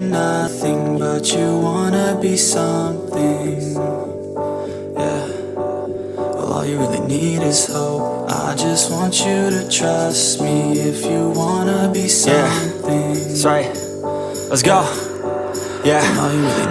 Nothing but you wanna be something, yeah. Well, all you really need is hope. I just want you to trust me if you wanna be something. That's right. Let's go. Yeah,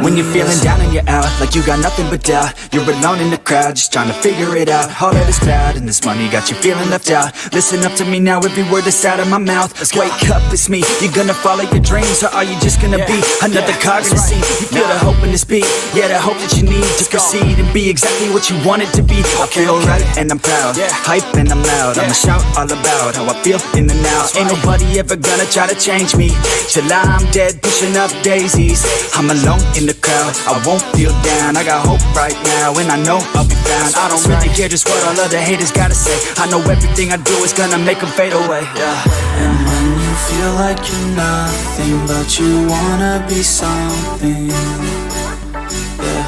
when you're feeling down and you're out, like you got nothing but doubt, you're alone in the crowd, just trying to figure it out. All of this cloud and this money got you feeling left out. Listen up to me now, every word that's out of my mouth. Wake up, it's me. You're gonna follow your dreams, or are you just gonna be another cog in the scene? You feel the hope in this beat, yeah, the hope that you need to proceed and be exactly what you want it to be. I feel right and I'm proud, hype and I'm loud. I'ma shout all about how I feel in the now. Ain't nobody ever gonna try to change me till I'm dead, pushing up daisies. I'm alone in the crowd, I won't feel down. I got hope right now, and I know I'll be found. I don't really care just what all other haters gotta say. I know everything I do is gonna make them fade away, And when you feel like you're nothing, but you wanna be something, well,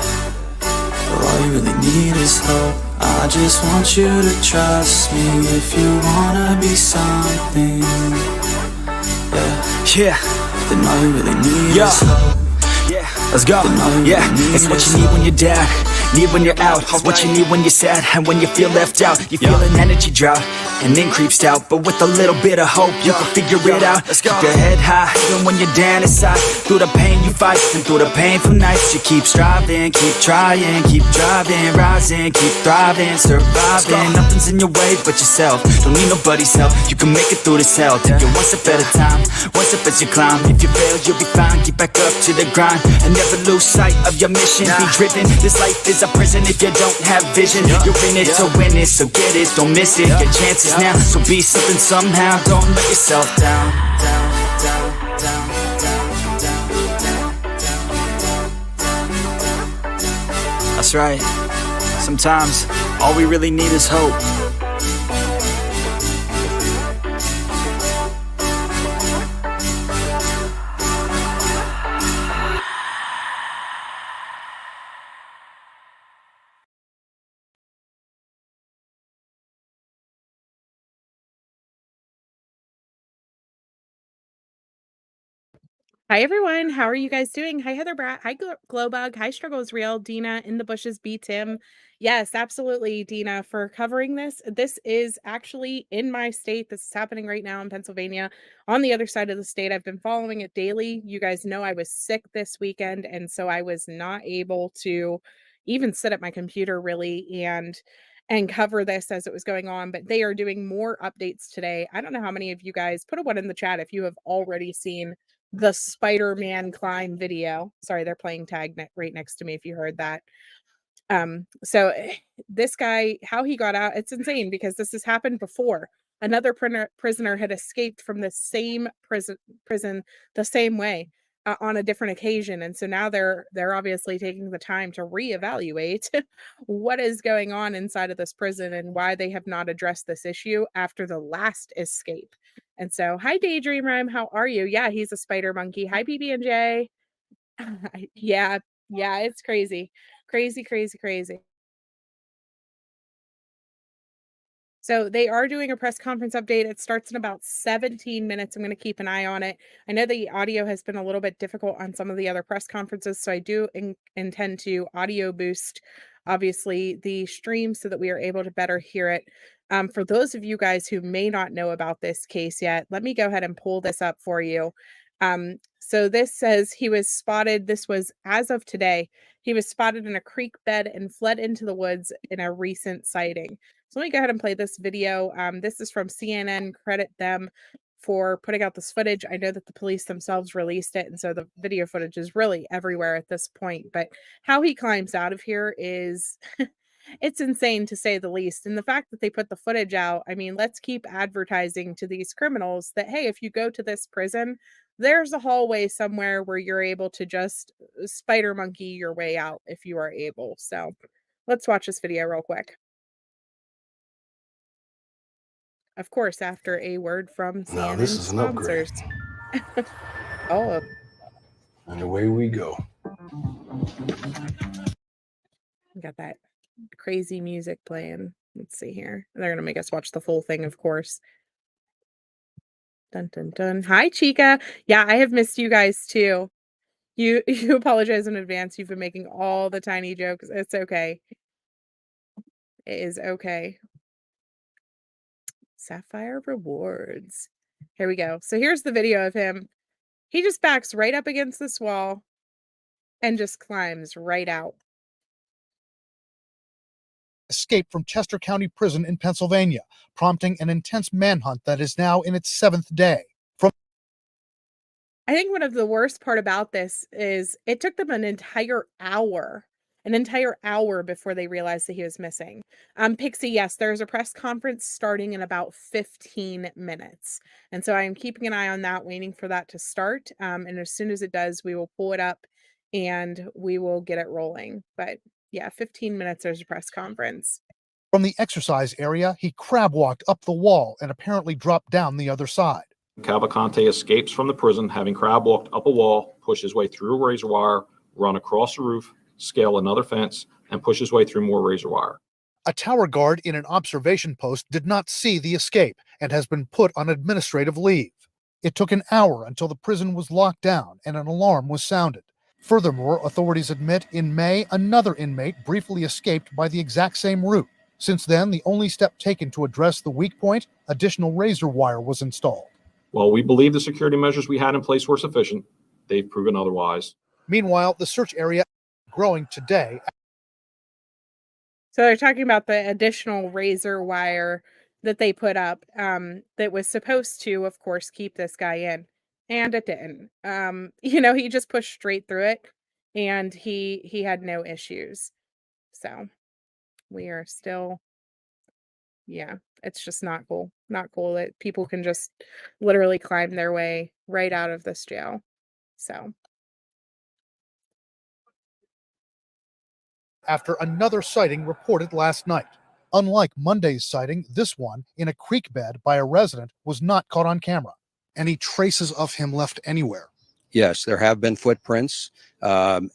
all you really need is hope. I just want you to trust me if you wanna be something, then all you really need is hope. Let's go, it's what you need when you're down, need when you're out. It's what you need when you're sad and when you feel left out. You feel an energy drought and then creeps doubt, but with a little bit of hope you can figure it out. Keep your head high even when you're down inside. Through the pain you fight and through the painful nights you keep striving, keep trying, keep driving, rising, keep thriving, surviving. Nothing's in your way but yourself, don't need nobody's help. You can make it through this hell, take it one step at a time, one step as you climb. If you fail you'll be fine, get back up to the grind and never lose sight of your mission. Be driven, this life is a prison if you don't have vision. You're in it to win it, so get it, don't miss it. Your chances now, so be something somehow. Don't let yourself down. That's right. Sometimes all we really need is hope. Hi everyone, how are you guys doing? Hi Heather Brat, hi Glowbug, hi Struggle is Real, Dina in the bushes, B Tim. Yes, absolutely, Dina, for covering this. This is actually in my state. This is happening right now in Pennsylvania. On the other side of the state, I've been following it daily. You guys know I was sick this weekend, and so I was not able to even sit at my computer really and cover this as it was going on, but they are doing more updates today. I don't know how many of you guys put a one in the chat if you have already seen the Spider-Man climb video. Sorry, they're playing tag right next to me if you heard that. So this guy, how he got out, it's insane because this has happened before. Another prisoner had escaped from the same prison the same way on a different occasion, and so now they're obviously taking the time to reevaluate what is going on inside of this prison and why they have not addressed this issue after the last escape. And so, hi Daydream Rhyme, how are you? Yeah, he's a spider monkey. Hi BB&J. Yeah, it's crazy. Crazy. So they are doing a press conference update. It starts in about 17 minutes. I'm going to keep an eye on it. I know the audio has been a little bit difficult on some of the other press conferences, so I do intend to audio boost, obviously, the stream so that we are able to better hear it. For those of you guys who may not know about this case yet, let me go ahead and pull this up for you. So this says he was spotted. This was as of today. He was spotted in a creek bed and fled into the woods in a recent sighting. So let me go ahead and play this video. This is from CNN. Credit them for putting out this footage. I know that the police themselves released it, and so the video footage is really everywhere at this point. But how he climbs out of here is it's insane to say the least. And the fact that they put the footage out, I mean, let's keep advertising to these criminals that, hey, if you go to this prison, there's a hallway somewhere where you're able to just spider monkey your way out if you are able. So let's watch this video real quick. Of course, after a word from CNN now this is sponsors. An upgrade. Oh. And away we go. Got that crazy music playing. Let's see here. They're gonna make us watch the full thing, of course. Dun dun dun. Hi, Chica. Yeah, I have missed you guys too. You apologize in advance. You've been making all the tiny jokes. It's okay. It is okay. Sapphire rewards. Here we go. So here's the video of him. He just backs right up against this wall and just climbs right out. Escaped from Chester County Prison in Pennsylvania, prompting an intense manhunt that is now in its 7th day. I think one of the worst part about this is it took them an entire hour before they realized that he was missing. Pixie, yes, there's a press conference starting in about 15 minutes. And so I'm keeping an eye on that, waiting for that to start. And as soon as it does, we will pull it up and we will get it rolling. But yeah, 15 minutes, there's a press conference. From the exercise area, he crab walked up the wall and apparently dropped down the other side. Cavalcante escapes from the prison, having crab walked up a wall, push his way through a razor wire, run across the roof, scale another fence, and push his way through more razor wire. A tower guard in an observation post did not see the escape and has been put on administrative leave. It took an hour until the prison was locked down and an alarm was sounded. Furthermore, authorities admit in May, another inmate briefly escaped by the exact same route. Since then, the only step taken to address the weak point, additional razor wire was installed. While we believe the security measures we had in place were sufficient, they've proven otherwise. Meanwhile, the search area is growing today. So they're talking about the additional razor wire that they put up that was supposed to, of course, keep this guy in. And it didn't. He just pushed straight through it and he had no issues. So we are still, yeah, it's just not cool. Not cool that people can just literally climb their way right out of this jail. So after another sighting reported last night. Unlike Monday's sighting, this one, in a creek bed by a resident, was not caught on camera. Any traces of him left anywhere? Yes, there have been footprints, and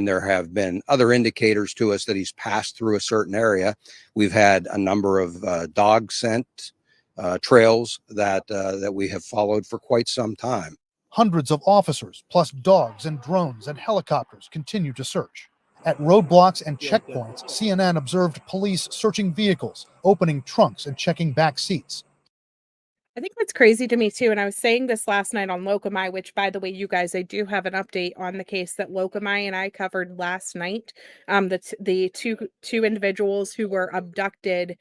there have been other indicators to us that he's passed through a certain area. We've had a number of dog scent trails that we have followed for quite some time. Hundreds of officers, plus dogs and drones and helicopters, continue to search. At roadblocks and checkpoints, CNN observed police searching vehicles, opening trunks and checking back seats. I think that's crazy to me too. And I was saying this last night on Locumi, which, by the way, you guys, I do have an update on the case that Locumi and I covered last night. The two individuals who were abducted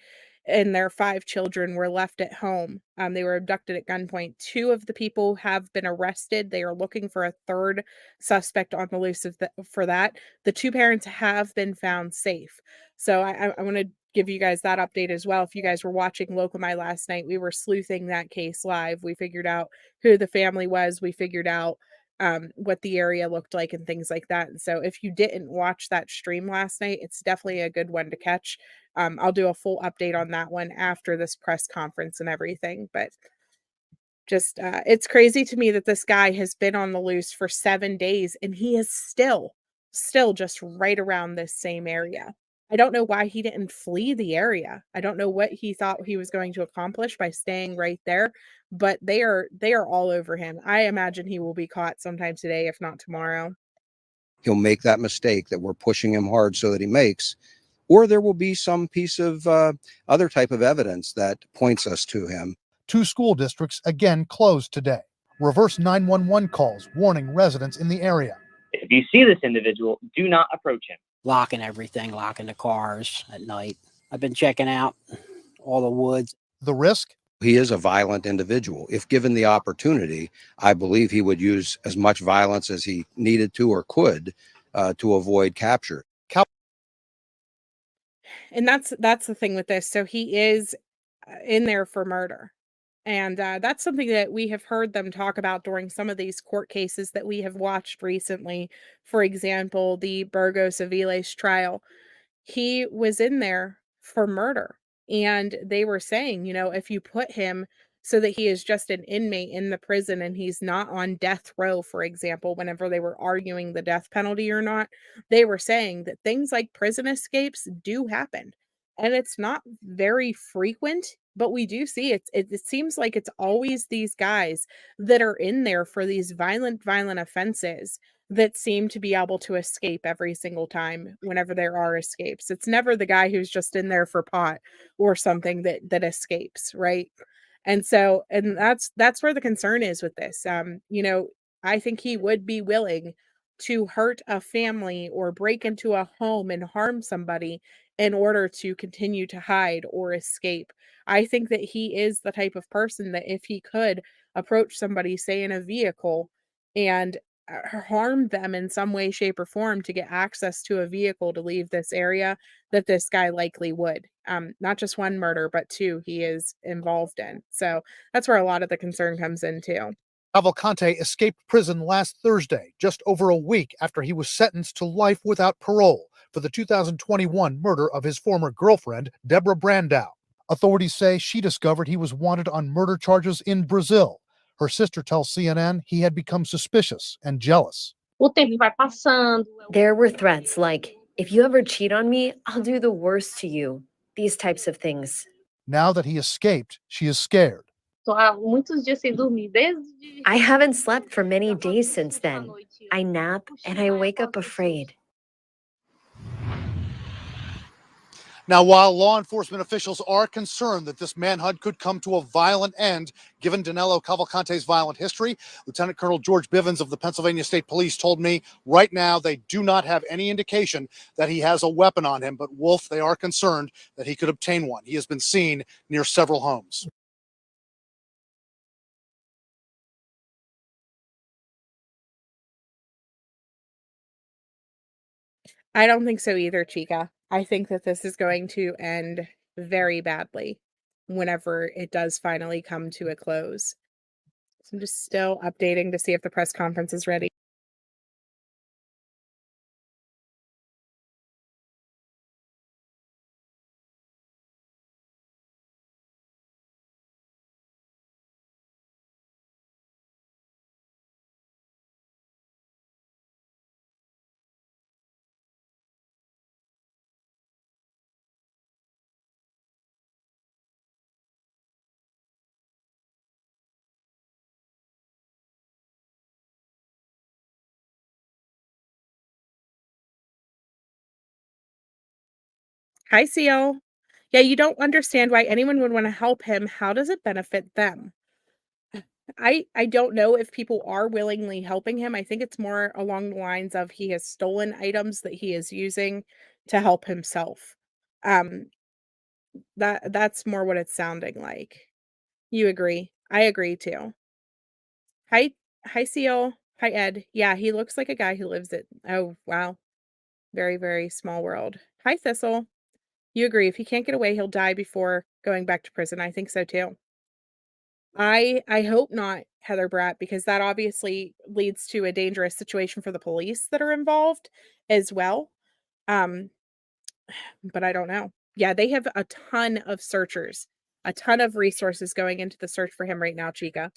and their 5 children were left at home. They were abducted at gunpoint. 2 of the people have been arrested. They are looking for a 3rd suspect on the loose for that. The 2 parents have been found safe. So I want to give you guys that update as well. If you guys were watching Locumi last night, we were sleuthing that case live. We figured out who the family was. We figured out what the area looked like and things like that. And so if you didn't watch that stream last night, it's definitely a good one to catch. I'll do a full update on that one after this press conference and everything. But just it's crazy to me that this guy has been on the loose for 7 days and he is still just right around this same area. I don't know why he didn't flee the area. I don't know what he thought he was going to accomplish by staying right there, but they are all over him. I imagine he will be caught sometime today, if not tomorrow. He'll make that mistake that we're pushing him hard so that he makes, or there will be some piece of other type of evidence that points us to him. 2 school districts again closed today. Reverse 911 calls warning residents in the area. If you see this individual, do not approach him. Locking everything, locking the cars at night. I've been checking out all the woods. The risk? He is a violent individual. If given the opportunity, I believe he would use as much violence as he needed to or could to avoid capture. And that's the thing with this. So he is in there for murder. And that's something that we have heard them talk about during some of these court cases that we have watched recently. For example, the Burgos Aviles trial. He was in there for murder. And they were saying, if you put him so that he is just an inmate in the prison and he's not on death row, for example, whenever they were arguing the death penalty or not, they were saying that things like prison escapes do happen. And it's not very frequent, but we do see it seems like it's always these guys that are in there for these violent offenses that seem to be able to escape every single time whenever there are escapes. It's never the guy who's just in there for pot or something that escapes, right? And so and that's where the concern is with this. I think he would be willing to hurt a family or break into a home and harm somebody in order to continue to hide or escape. I think that he is the type of person that if he could approach somebody, say in a vehicle, and harm them in some way, shape, or form to get access to a vehicle to leave this area, that this guy likely would. Not just one murder, but two he is involved in. So that's where a lot of the concern comes in too. Cavalcante escaped prison last Thursday, just over a week after he was sentenced to life without parole for the 2021 murder of his former girlfriend, Deborah Brandow. Authorities say she discovered he was wanted on murder charges in Brazil. Her sister tells CNN he had become suspicious and jealous. There were threats like, if you ever cheat on me, I'll do the worst to you. These types of things. Now that he escaped, she is scared. I haven't slept for many days since then. I nap and I wake up afraid. Now, while law enforcement officials are concerned that this manhunt could come to a violent end, given Danelo Cavalcante's violent history, Lieutenant Colonel George Bivens of the Pennsylvania State Police told me right now they do not have any indication that he has a weapon on him, but Wolf, they are concerned that he could obtain one. He has been seen near several homes. I don't think so either, Chica. I think that this is going to end very badly whenever it does finally come to a close. So I'm just still updating to see if the press conference is ready. Hi, Seal. Yeah, you don't understand why anyone would want to help him. How does it benefit them? I don't know if people are willingly helping him. I think it's more along the lines of he has stolen items that he is using to help himself. Um, that's more what it's sounding like. You agree? I agree too. Hi, hi, Seal. Hi, Ed. Yeah, he looks like a guy who lives it. Oh, wow. Very, very small world. Hi, Thistle. You agree. If he can't get away, he'll die before going back to prison. I think so too. I hope not, Heather Bratt, because that obviously leads to a dangerous situation for the police that are involved as well. Um, but I don't know. Yeah, they have a ton of searchers, a ton of resources going into the search for him right now, Chica.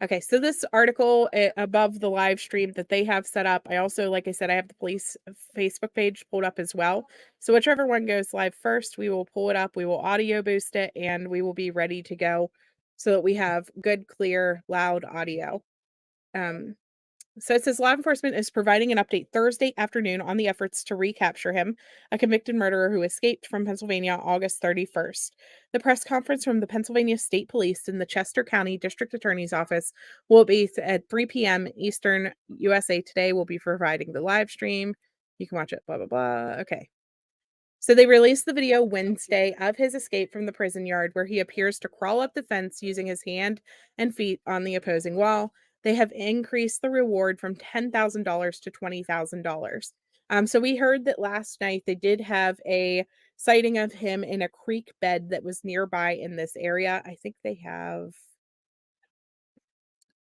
Okay, so this article above the live stream that they have set up, I also, like I said, I have the police Facebook page pulled up as well. So whichever one goes live first, we will pull it up, we will audio boost it, and we will be ready to go so that we have good, clear, loud audio. So it says law enforcement is providing an update Thursday afternoon on the efforts to recapture him, a convicted murderer who escaped from Pennsylvania August 31st. The press conference from the Pennsylvania State Police in the Chester County District Attorney's Office will be at 3 p.m. Eastern USA Today. Will be providing the live stream. You can watch it, blah, blah, blah. Okay. So they released the video Wednesday of his escape from the prison yard where he appears to crawl up the fence using his hand and feet on the opposing wall. They have increased the reward from $10,000 to $20,000. So we heard that last night they did have a sighting of him in a creek bed that was nearby in this area. I think they have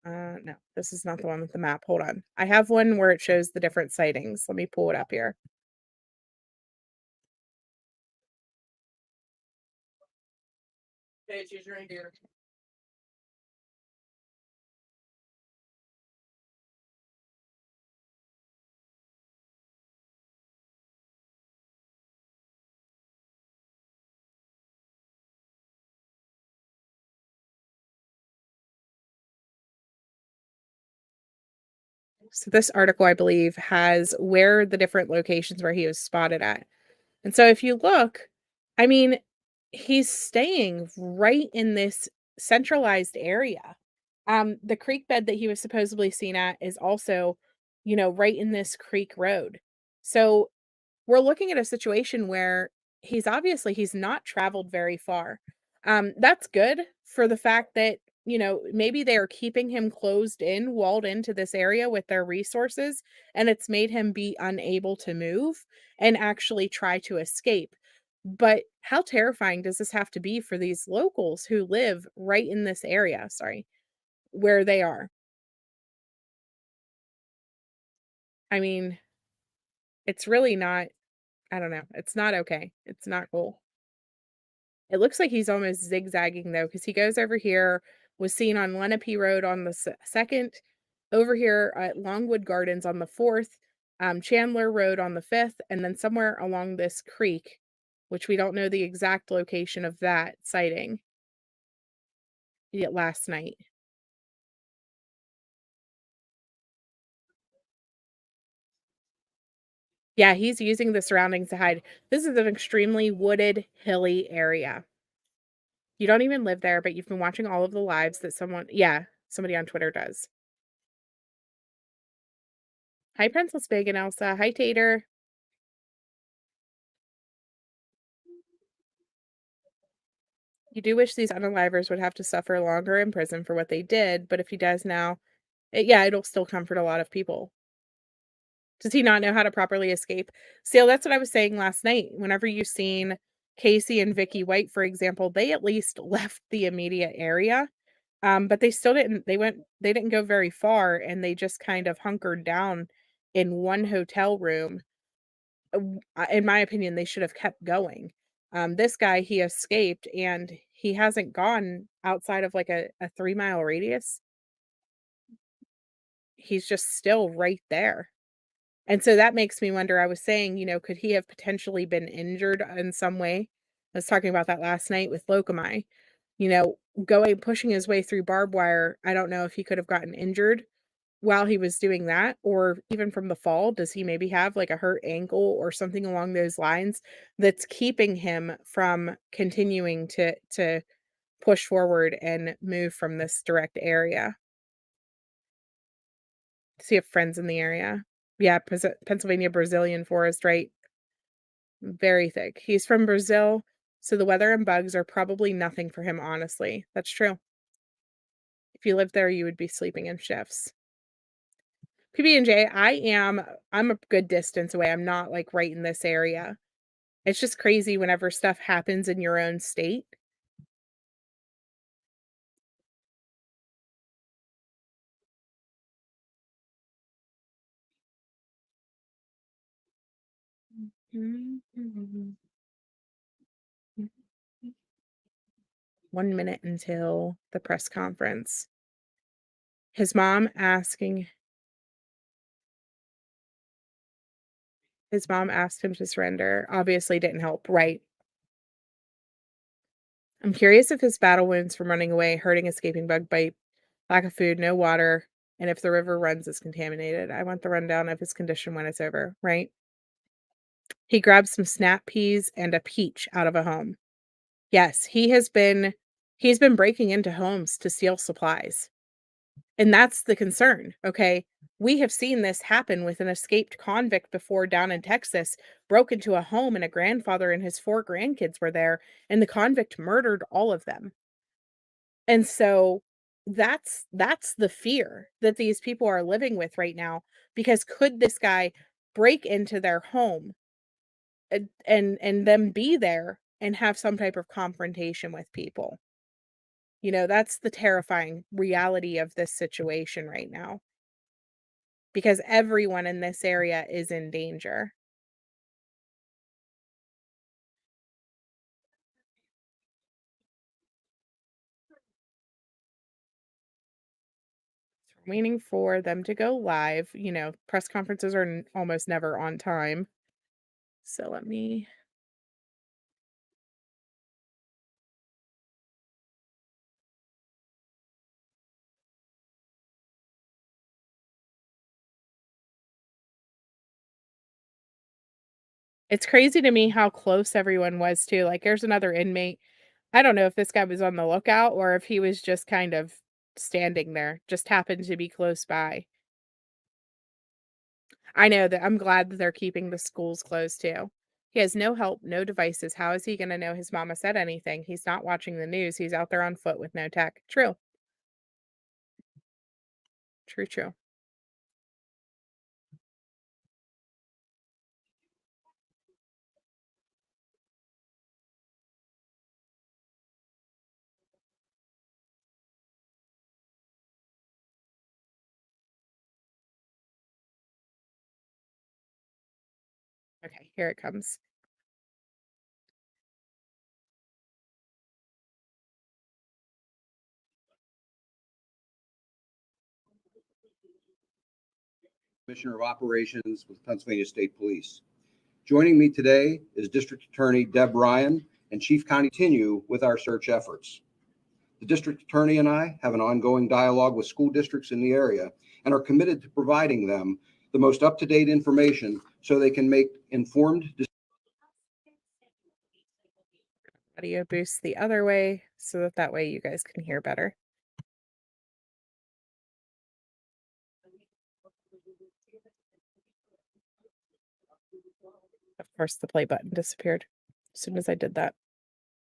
no, this is not the one with the map. Hold on. I have one where it shows the different sightings. Let me pull it up here. So this article, I believe, has where the different locations where he was spotted at. And so if you look, I mean, he's staying right in this centralized area. The creek bed that he was supposedly seen at is also, right in this creek road. So we're looking at a situation where he's not traveled very far. That's good for the fact that, maybe they are keeping him closed in, walled into this area with their resources, and it's made him be unable to move and actually try to escape. But how terrifying does this have to be for these locals who live right in this area, sorry, where they are? I mean, it's really not, I don't know. It's not okay. It's not cool. It looks like he's almost zigzagging though, because he goes over here, was seen on Lenape Road on the second, over here at Longwood Gardens on the fourth, Chandler Road on the fifth, and then somewhere along this creek, which we don't know the exact location of that sighting yet last night. Yeah, he's using the surroundings to hide. This is an extremely wooded, hilly area. You don't even live there, but you've been watching all of the lives that somebody on Twitter does. Hi, Princess Big and Elsa. Hi, Tater. You do wish these unalivers would have to suffer longer in prison for what they did, but if he does now, it'll still comfort a lot of people. Does he not know how to properly escape? See, that's what I was saying last night. Whenever you've seen Casey and Vicky White, for example, they at least left the immediate area. But they still didn't they didn't go very far, and they just kind of hunkered down in one hotel room. In my opinion, they should have kept going. This guy, he escaped, and he hasn't gone outside of like a 3-mile radius. He's just still right there. And so that makes me wonder, I was saying, could he have potentially been injured in some way? I was talking about that last night with Lokamai. You know, pushing his way through barbed wire, I don't know if he could have gotten injured while he was doing that, or even from the fall. Does he maybe have like a hurt ankle or something along those lines that's keeping him from continuing to push forward and move from this direct area? Does he have friends in the area? Yeah, Pennsylvania Brazilian forest, right? Very thick. He's from Brazil, so the weather and bugs are probably nothing for him, honestly. That's true. If you lived there, you would be sleeping in shifts. PB&J, I'm a good distance away. I'm not like right in this area. It's just crazy whenever stuff happens in your own state. Mhm. 1 minute until the press conference. His mom asking his mom asked him to surrender, obviously didn't help, right? I'm curious if his battle wounds from running away, hurting, escaping bug bite, lack of food, no water, and if the river runs is contaminated. I want the rundown of his condition when it's over, right? He grabbed some snap peas and a peach out of a home. Yes, he's been breaking into homes to steal supplies. And that's the concern, okay? We have seen this happen with an escaped convict before down in Texas, broke into a home and a grandfather and his 4 grandkids were there, and the convict murdered all of them. And so that's the fear that these people are living with right now, because could this guy break into their home and then be there and have some type of confrontation with people? That's the terrifying reality of this situation right now, because everyone in this area is in danger. Waiting for them to go live. Press conferences are almost never on time. So let me It's crazy to me how close everyone was too. Like, there's another inmate. I don't know if this guy was on the lookout or if he was just kind of standing there, just happened to be close by. I know that I'm glad that they're keeping the schools closed too. He has no help, no devices. How is he gonna know his mama said anything? He's not watching the news. He's out there on foot with no tech. True. True, true. Okay, here it comes. Commissioner of Operations with Pennsylvania State Police. Joining me today is District Attorney Deb Ryan and Chief County continue with our search efforts. The District Attorney and I have an ongoing dialogue with school districts in the area and are committed to providing them the most up-to-date information so they can make informed decisions. Audio boost the other way so that way you guys can hear better. Of course, the play button disappeared as soon as I did that.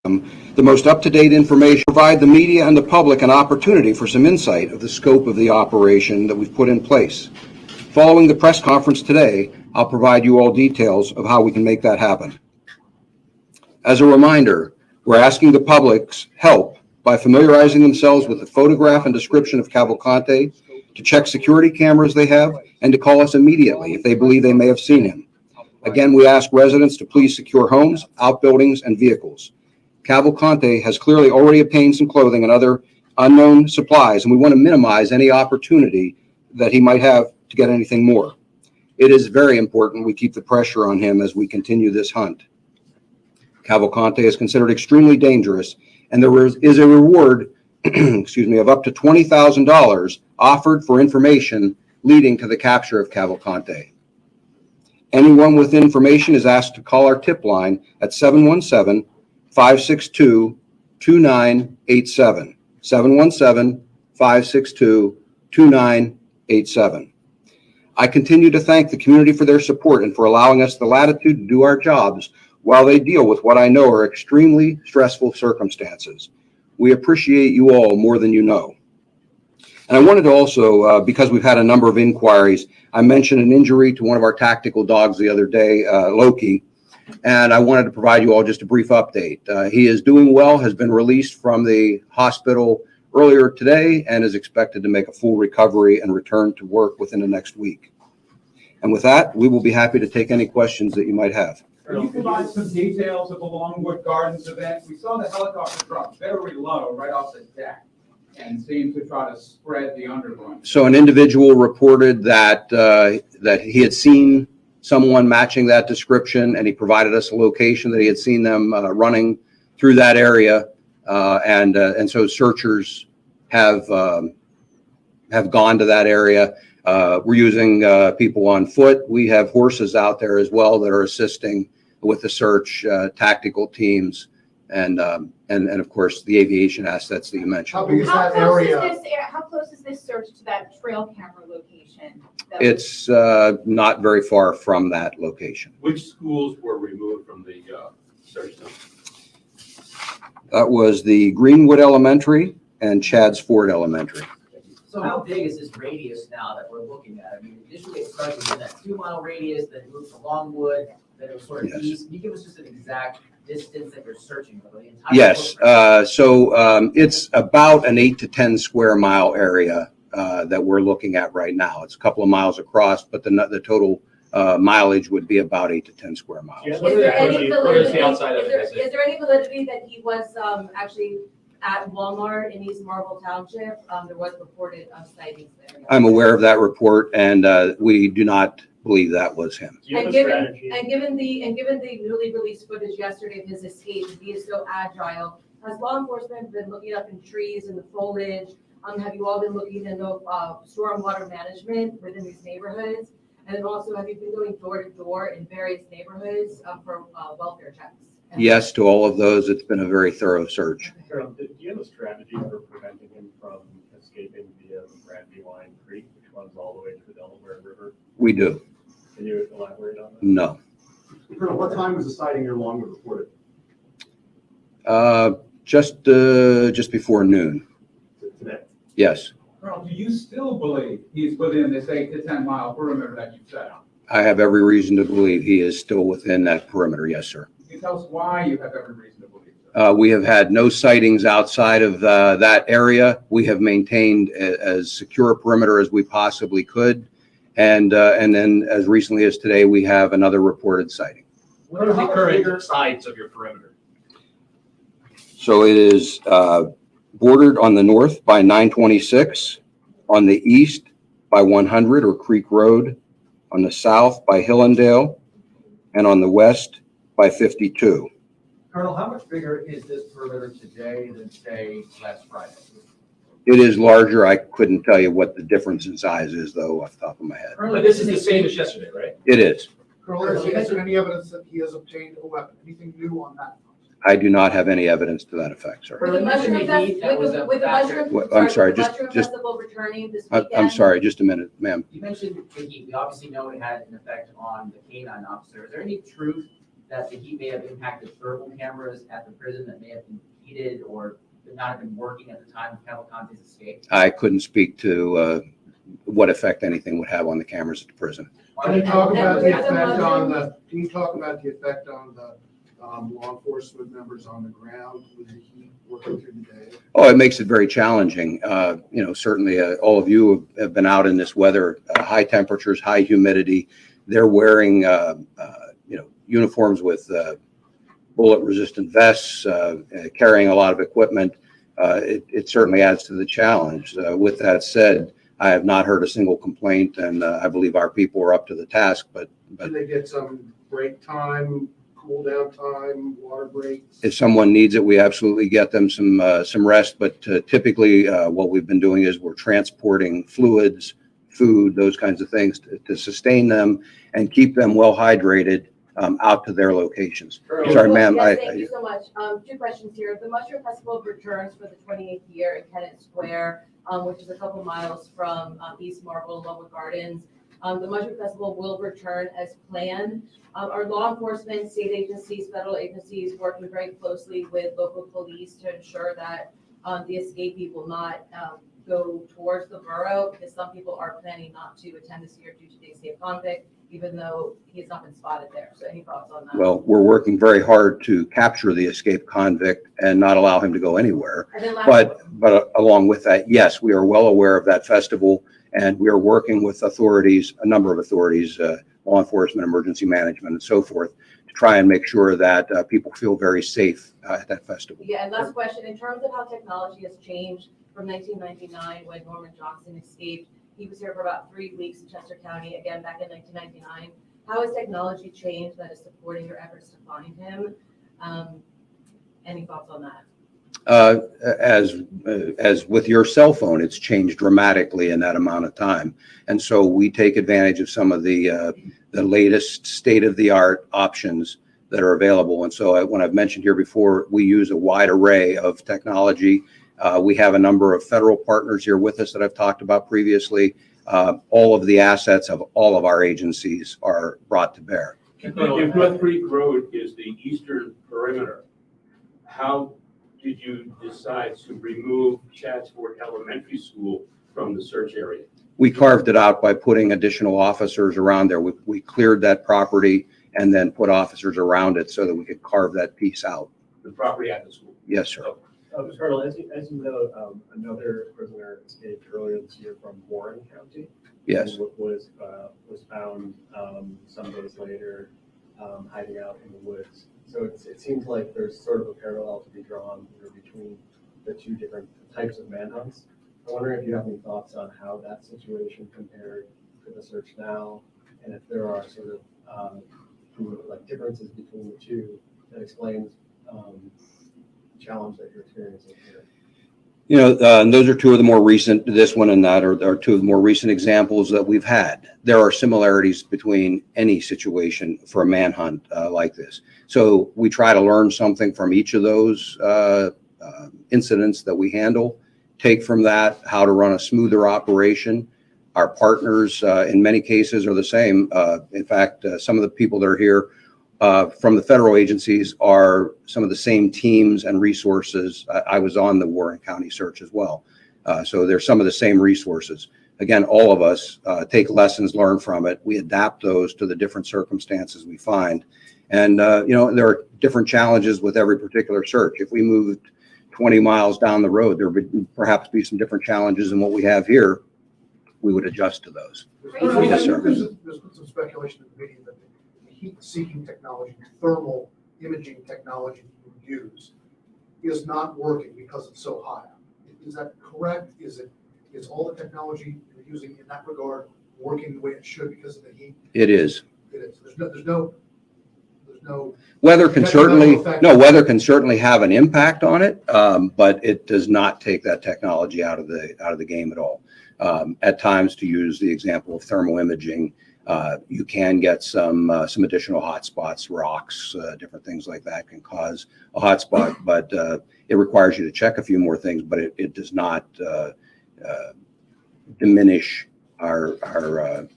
The most up-to-date information, provide the media and the public an opportunity for some insight of the scope of the operation that we've put in place. Following the press conference today, I'll provide you all details of how we can make that happen. As a reminder, we're asking the public's help by familiarizing themselves with the photograph and description of Cavalcante, to check security cameras they have, and to call us immediately if they believe they may have seen him. Again, we ask residents to please secure homes, outbuildings, and vehicles. Cavalcante has clearly already obtained some clothing and other unknown supplies, and we want to minimize any opportunity that he might have to get anything more. It is very important we keep the pressure on him as we continue this hunt. Cavalcante is considered extremely dangerous, and there is a reward of up to $20,000 offered for information leading to the capture of Cavalcante. Anyone with information is asked to call our tip line at 717-562-2987. 717-562-2987. I continue to thank the community for their support and for allowing us the latitude to do our jobs while they deal with what I know are extremely stressful circumstances. We appreciate you all more than you know. And I wanted to also, because we've had a number of inquiries, I mentioned an injury to one of our tactical dogs the other day, Loki, and I wanted to provide you all just a brief update. He is doing well, has been released from the hospital earlier today, and is expected to make a full recovery and return to work within the next week. And with that, we will be happy to take any questions that you might have. Can you provide some details of the Longwood Gardens event? We saw the helicopter drop very low right off the deck and seemed to try to spread the underbrush. So an individual reported that that he had seen someone matching that description, and he provided us a location that he had seen them running through that area, and so searchers have gone to that area. We're using people on foot. We have horses out there as well that are assisting with the search, tactical teams, and of course the aviation assets that you mentioned. How big is that area? How close is this search to that trail camera location? It's not very far from that location. Which schools were removed from the search zone? That was the Greenwood Elementary and Chadds Ford Elementary. So how big is this radius now that we're looking at? I mean, initially it started within that 2-mile radius, then it moved to Longwood, then it was sort of east. Can you give us just an exact distance that you're searching for the entire? Yes, so it's about an 8 to 10 square mile area that we're looking at right now. It's a couple of miles across, but the total mileage would be about 8 to 10 square miles. Is there any validity that he was actually at Walmart in East Marble Township? There was reported sightings there. I'm aware of that report, and we do not believe that was him. And given the newly released footage yesterday of his escape, he is so agile. Has law enforcement been looking up in trees and the foliage? Have you all been looking into stormwater management within these neighborhoods? And then also, have you been going door to door in various neighborhoods for welfare checks? Yes, to all of those. It's been a very thorough search. Colonel, do you have a strategy for preventing him from escaping via Bradley Line Creek, which runs all the way to the Delaware River? We do. Can you elaborate on that? No. Colonel, what time was the sighting near Longwood reported? Just before noon. Today? Yes. Colonel, do you still believe he's within this 8 to 10 mile perimeter that you set out? I have every reason to believe he is still within that perimeter. Yes, sir. Can you tell us why you have every reason to believe so? We have had no sightings outside of that area. We have maintained as secure a perimeter as we possibly could. And then as recently as today, we have another reported sighting. What are the current sides of your perimeter? So it is bordered on the north by 926, on the east by 100 or Creek Road, on the south by Hillendale, and on the west by 52. Colonel, how much bigger is this perimeter today than, say, last Friday? It is larger. I couldn't tell you what the difference in size is, though, off the top of my head. But this is the same as yesterday, right? It is. Colonel, is there any evidence that he has obtained a weapon? Anything new on that? I do not have any evidence to that effect, sir. With the mushroom I'm sorry, just festival returning this I'm weekend. sorry, just a minute, ma'am. You mentioned the heat. We obviously know it had an effect on the canine officer. Is there any truth that the heat may have impacted thermal cameras at the prison that may have been heated or not have been working at the time of Cavalcante's escape? I couldn't speak to what effect anything would have on the cameras at the prison. Can you talk about the effect on the? Can you talk about the effect on the law enforcement members on the ground with the heat working through the day? Oh, it makes it very challenging. Certainly all of you have been out in this weather, high temperatures, high humidity. They're wearing, uniforms with bullet-resistant vests, carrying a lot of equipment. It certainly adds to the challenge. With that said, I have not heard a single complaint, and I believe our people are up to the task. But Do they get some break time, cool down time, water breaks? if someone needs it, we absolutely get them some rest. But typically, what we've been doing is we're transporting fluids, food, those kinds of things to sustain them and keep them well hydrated out to their locations. Sorry, ma'am. Yes, thank you so much. Two questions here. The Mushroom Festival returns for the 28th year in Kennett Square, which is a couple miles from East Marble, Longwood Gardens. The Mushroom Festival will return as planned. Our law enforcement, state agencies, federal agencies working very closely with local police to ensure that the escapee will not go towards the borough, because some people are planning not to attend this year due to the escaped convict, even though he has not been spotted there. So any thoughts on that? Well, we're working very hard to capture the escaped convict and not allow him to go anywhere. But along with that, yes, we are well aware of that festival, and we are working with authorities, a number of authorities, law enforcement, emergency management, and so forth, to try and make sure that people feel very safe at that festival. Yeah, and last question, in terms of how technology has changed from 1999 when Norman Johnson escaped, he was here for about 3 weeks in Chester County, again, back in 1999. How has technology changed that is supporting your efforts to find him? Any thoughts on that? As with your cell phone, it's changed dramatically in that amount of time. And so we take advantage of some of the latest state-of-the-art options that are available. And so when I've mentioned here before, we use a wide array of technology. We have a number of federal partners here with us that I've talked about previously. All of the assets of all of our agencies are brought to bear. If North Creek Road is the eastern perimeter, how did you decide to remove Chatsford Elementary School from the search area? We carved it out by putting additional officers around there. We cleared that property and then put officers around it so that we could carve that piece out. The property at the school? Yes, sir. Colonel, as you know, another prisoner escaped earlier this year from Warren County. Yes. And was found some days later hiding out in the woods. So it seems like there's sort of a parallel to be drawn between the two different types of manhunts. I'm wondering if you have any thoughts on how that situation compared to the search now, and if there are sort of differences between the two that explains challenge that you're experiencing here. And those are two of the more recent, this one and that are two of the more recent examples that we've had. There are similarities between any situation for a manhunt like this. So we try to learn something from each of those incidents that we handle, take from that how to run a smoother operation. Our partners in many cases are the same. In fact, some of the people that are here from the federal agencies are some of the same teams and resources. I was on the Warren County search as well. So there's some of the same resources. Again, all of us take lessons learned from it. We adapt those to the different circumstances we find. And, there are different challenges with every particular search. If we moved 20 miles down the road, there would perhaps be some different challenges than what we have here. We would adjust to those. Yes, sir. There's been some speculation in the media that the heat-seeking technology, thermal imaging technology you use is not working because it's so hot. Is that correct? Is all the technology you're using in that regard working the way it should because of the heat? It is. It is. There's no Weather can certainly have an impact on it, but it does not take that technology out of the game at all. At times, to use the example of thermal imaging, you can get some additional hot spots, rocks, different things like that can cause a hot spot, but it requires you to check a few more things, but it does not diminish our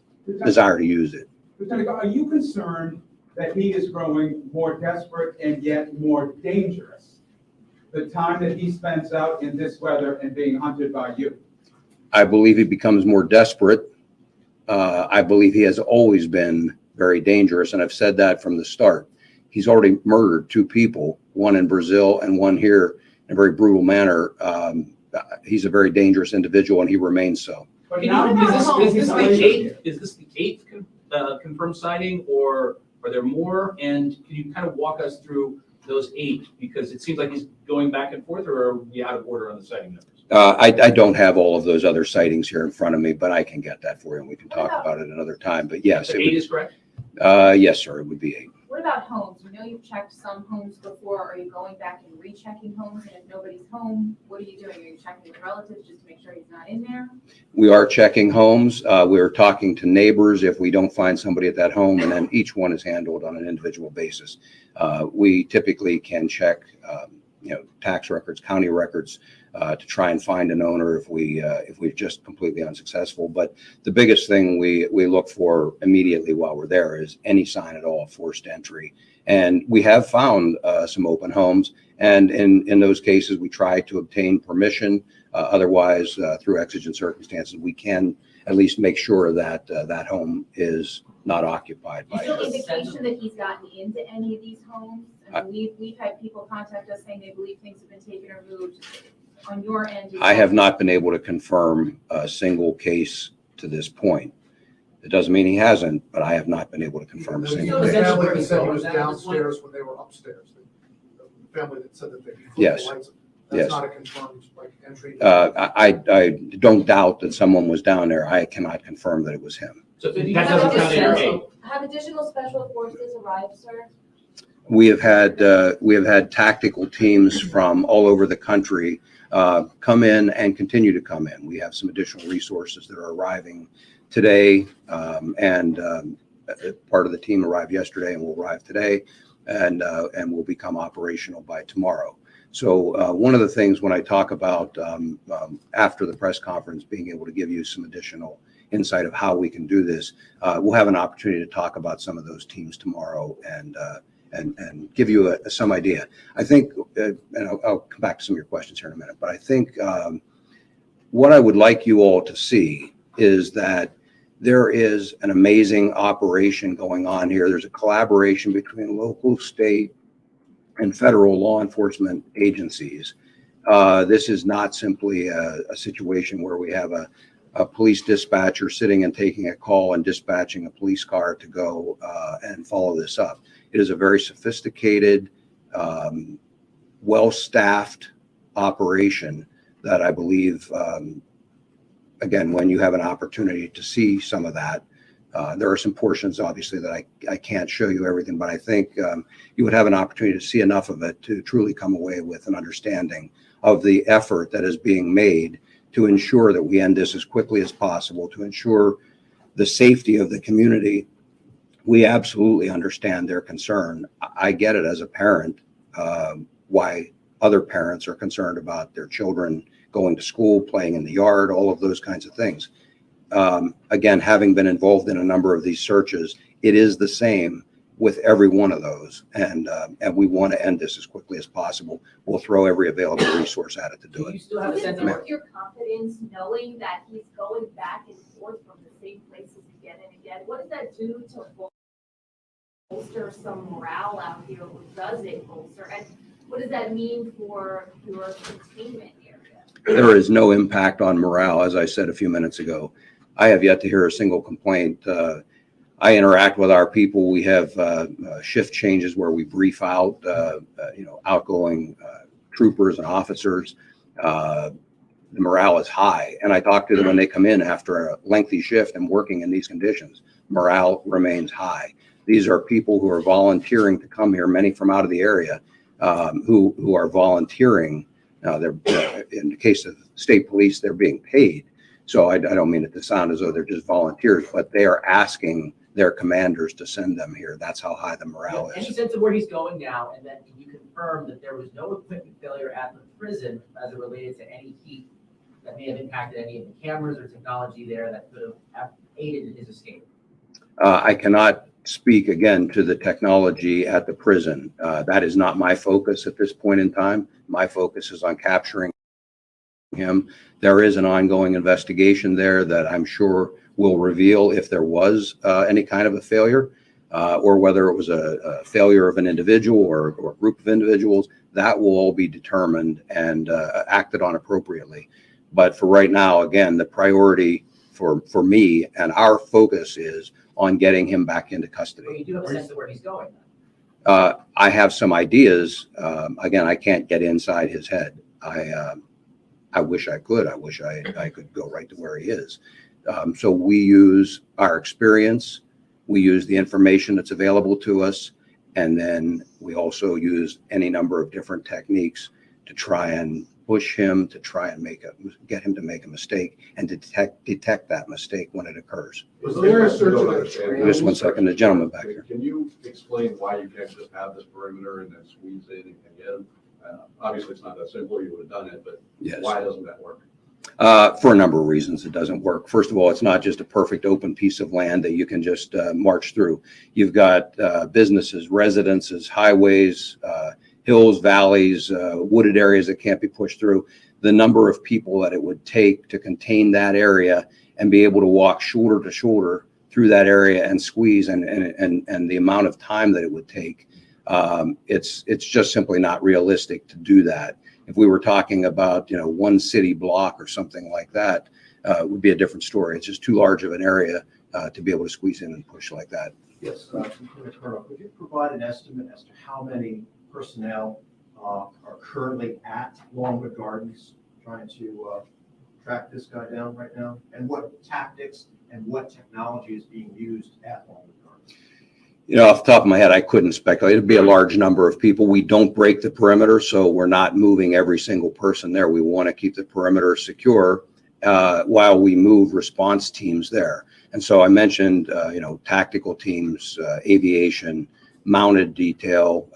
desire to use it. Lieutenant, are you concerned that he is growing more desperate and yet more dangerous the time that he spends out in this weather and being hunted by you? I believe he becomes more desperate. I believe he has always been very dangerous, and I've said that from the start. He's already murdered 2 people, one in Brazil and one here, in a very brutal manner. He's a very dangerous individual, and he remains so. But now Is this the eighth confirmed sighting, or are there more? And can you kind of walk us through those 8? Because it seems like he's going back and forth, or are we out of order on the sighting numbers? I don't have all of those other sightings here in front of me, but I can get that for you, and we can talk about it another time. But yes, The 8 is correct? Yes, sir, it would be 8. What about homes? We know you've checked some homes before. Are you going back and rechecking homes? And if nobody's home, what are you doing? Are you checking with relatives just to make sure he's not in there? We are checking homes. We're talking to neighbors if we don't find somebody at that home, and then each one is handled on an individual basis. We typically can check, tax records, county records, to try and find an owner if we're just completely unsuccessful. But the biggest thing we look for immediately while we're there is any sign at all of forced entry. And we have found some open homes, and in those cases we try to obtain permission. Otherwise, through exigent circumstances, we can at least make sure that that home is not occupied by Is him. there indication that he's gotten into any of these homes? I mean, we've had people contact us saying they believe things have been taken or moved. On your end, I have not been able to confirm a single case to this point. It doesn't mean he hasn't, but I have not been able to confirm a single The case. family that said he was downstairs when they were upstairs. The family that said that they flipped Yes. the lights. Yes. That's not a confirmed entry. I don't doubt that someone was down there. I cannot confirm that it was him. So that doesn't count in your 8. Have additional special forces arrived, sir? We have had tactical teams from all over the country come in and continue to come in. We have some additional resources that are arriving today, and part of the team arrived yesterday and will arrive today, and will become operational by tomorrow. So one of the things when I talk about after the press conference being able to give you some additional insight of how we can do this, we'll have an opportunity to talk about some of those teams tomorrow and give you some idea. I think, and I'll come back to some of your questions here in a minute, but I think what I would like you all to see is that there is an amazing operation going on here. There's a collaboration between local, state, and federal law enforcement agencies. This is not simply a situation where we have a police dispatcher sitting and taking a call and dispatching a police car to go and follow this up. It is a very sophisticated, well-staffed operation that I believe, again, when you have an opportunity to see some of that, There are some portions, obviously, that I can't show you everything, but I think you would have an opportunity to see enough of it to truly come away with an understanding of the effort that is being made to ensure that we end this as quickly as possible, to ensure the safety of the community. We absolutely understand their concern. I get it as a parent, why other parents are concerned about their children going to school, playing in the yard, all of those kinds of things. Again, having been involved in a number of these searches, it is the same with every one of those. And we want to end this as quickly as possible. We'll throw every available resource at it to do Do you it. still have a sense of Your confidence knowing that he's going back and forth from the same places again and again, what does that do to bolster some morale out here, or does it bolster? And what does that mean for your containment area? There is no impact on morale, as I said a few minutes ago. I have yet to hear a single complaint. I interact with our people. We have shift changes where we brief out, outgoing troopers and officers. The morale is high, and I talk to them when they come in after a lengthy shift and working in these conditions. Morale remains high. These are people who are volunteering to come here, many from out of the area, who are volunteering. They're in the case of state police, they're being paid. So I don't mean it to sound as though they're just volunteers, but they are asking their commanders to send them here. That's how high the morale is. Any sense of where he's going now, and then can you confirm that there was no equipment failure at the prison as it related to any heat that may have impacted any of the cameras or technology there that could have aided in his escape? I cannot speak again to the technology at the prison. That is not my focus at this point in time. My focus is on capturing him. There is an ongoing investigation there that I'm sure will reveal if there was any kind of a failure, or whether it was a failure of an individual or a group of individuals. That will all be determined and acted on appropriately. But for right now, again, the priority for me and our focus is on getting him back into custody. Well, you do have a sense of where he's going. I have some ideas. Again, I can't get inside his head. I wish I could. I wish I could go right to where he is. So we use our experience. We use the information that's available to us. And then we also use any number of different techniques to try and push him, to try and get him to make a mistake and to detect that mistake when it occurs. Was there a search of Just one second, the gentleman back here. Can you explain why you can't just have this perimeter and then squeeze in and get obviously it's not that simple, you would have done it, but yes. Why doesn't that work? For a number of reasons, it doesn't work. First of all, it's not just a perfect open piece of land that you can just march through. You've got businesses, residences, highways, hills, valleys, wooded areas that can't be pushed through. The number of people that it would take to contain that area and be able to walk shoulder to shoulder through that area and squeeze, and the amount of time that it would take, it's just simply not realistic to do that. If we were talking about, one city block or something like that, it would be a different story. It's just too large of an area to be able to squeeze in and push like that. Yes, Colonel, could you provide an estimate as to how many personnel are currently at Longwood Gardens trying to track this guy down right now? And what tactics and what technology is being used at Longwood Gardens? Off the top of my head, I couldn't speculate. It'd be a large number of people. We don't break the perimeter, so we're not moving every single person there. We want to keep the perimeter secure while we move response teams there. And so I mentioned, tactical teams, aviation, mounted detail,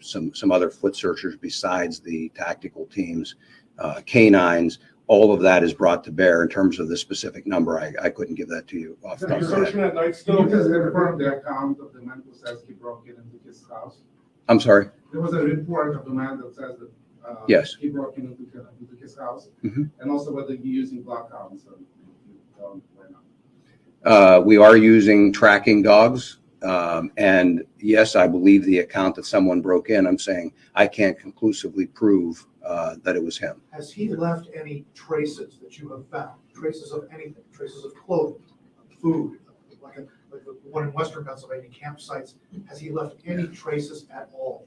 some other foot searchers besides the tactical teams, canines. All of that is brought to bear in terms of the specific number. I couldn't give that to you off the top of my head. At night still. Can you just confirm the account of the man who says he broke into his house? I'm sorry? There was a report of the man that says that yes. He broke into his house, and also whether he's using bloodhounds. We are using tracking dogs. And yes, I believe the account that someone broke in. I'm saying I can't conclusively prove that it was him. Has he left any traces that you have found? Traces of anything? Traces of clothing, food, like the one in Western Pennsylvania, campsites? Has he left any traces at all?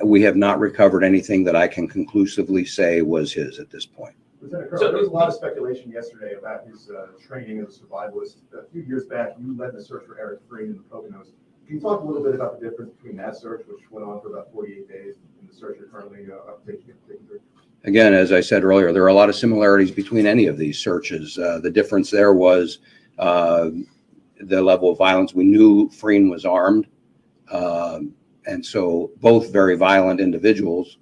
We have not recovered anything that I can conclusively say was his at this point. Lieutenant So- Colonel, there was a lot of speculation yesterday about his training as a survivalist. A few years back, you led the search for Eric Freed in the Poconos. Can you talk a little bit about the difference between that search, which went on for about 48 days, and the search you're currently taking through? Again, as I said earlier, there are a lot of similarities between any of these searches. The difference there was the level of violence. We knew Freen was armed, and so both very violent individuals,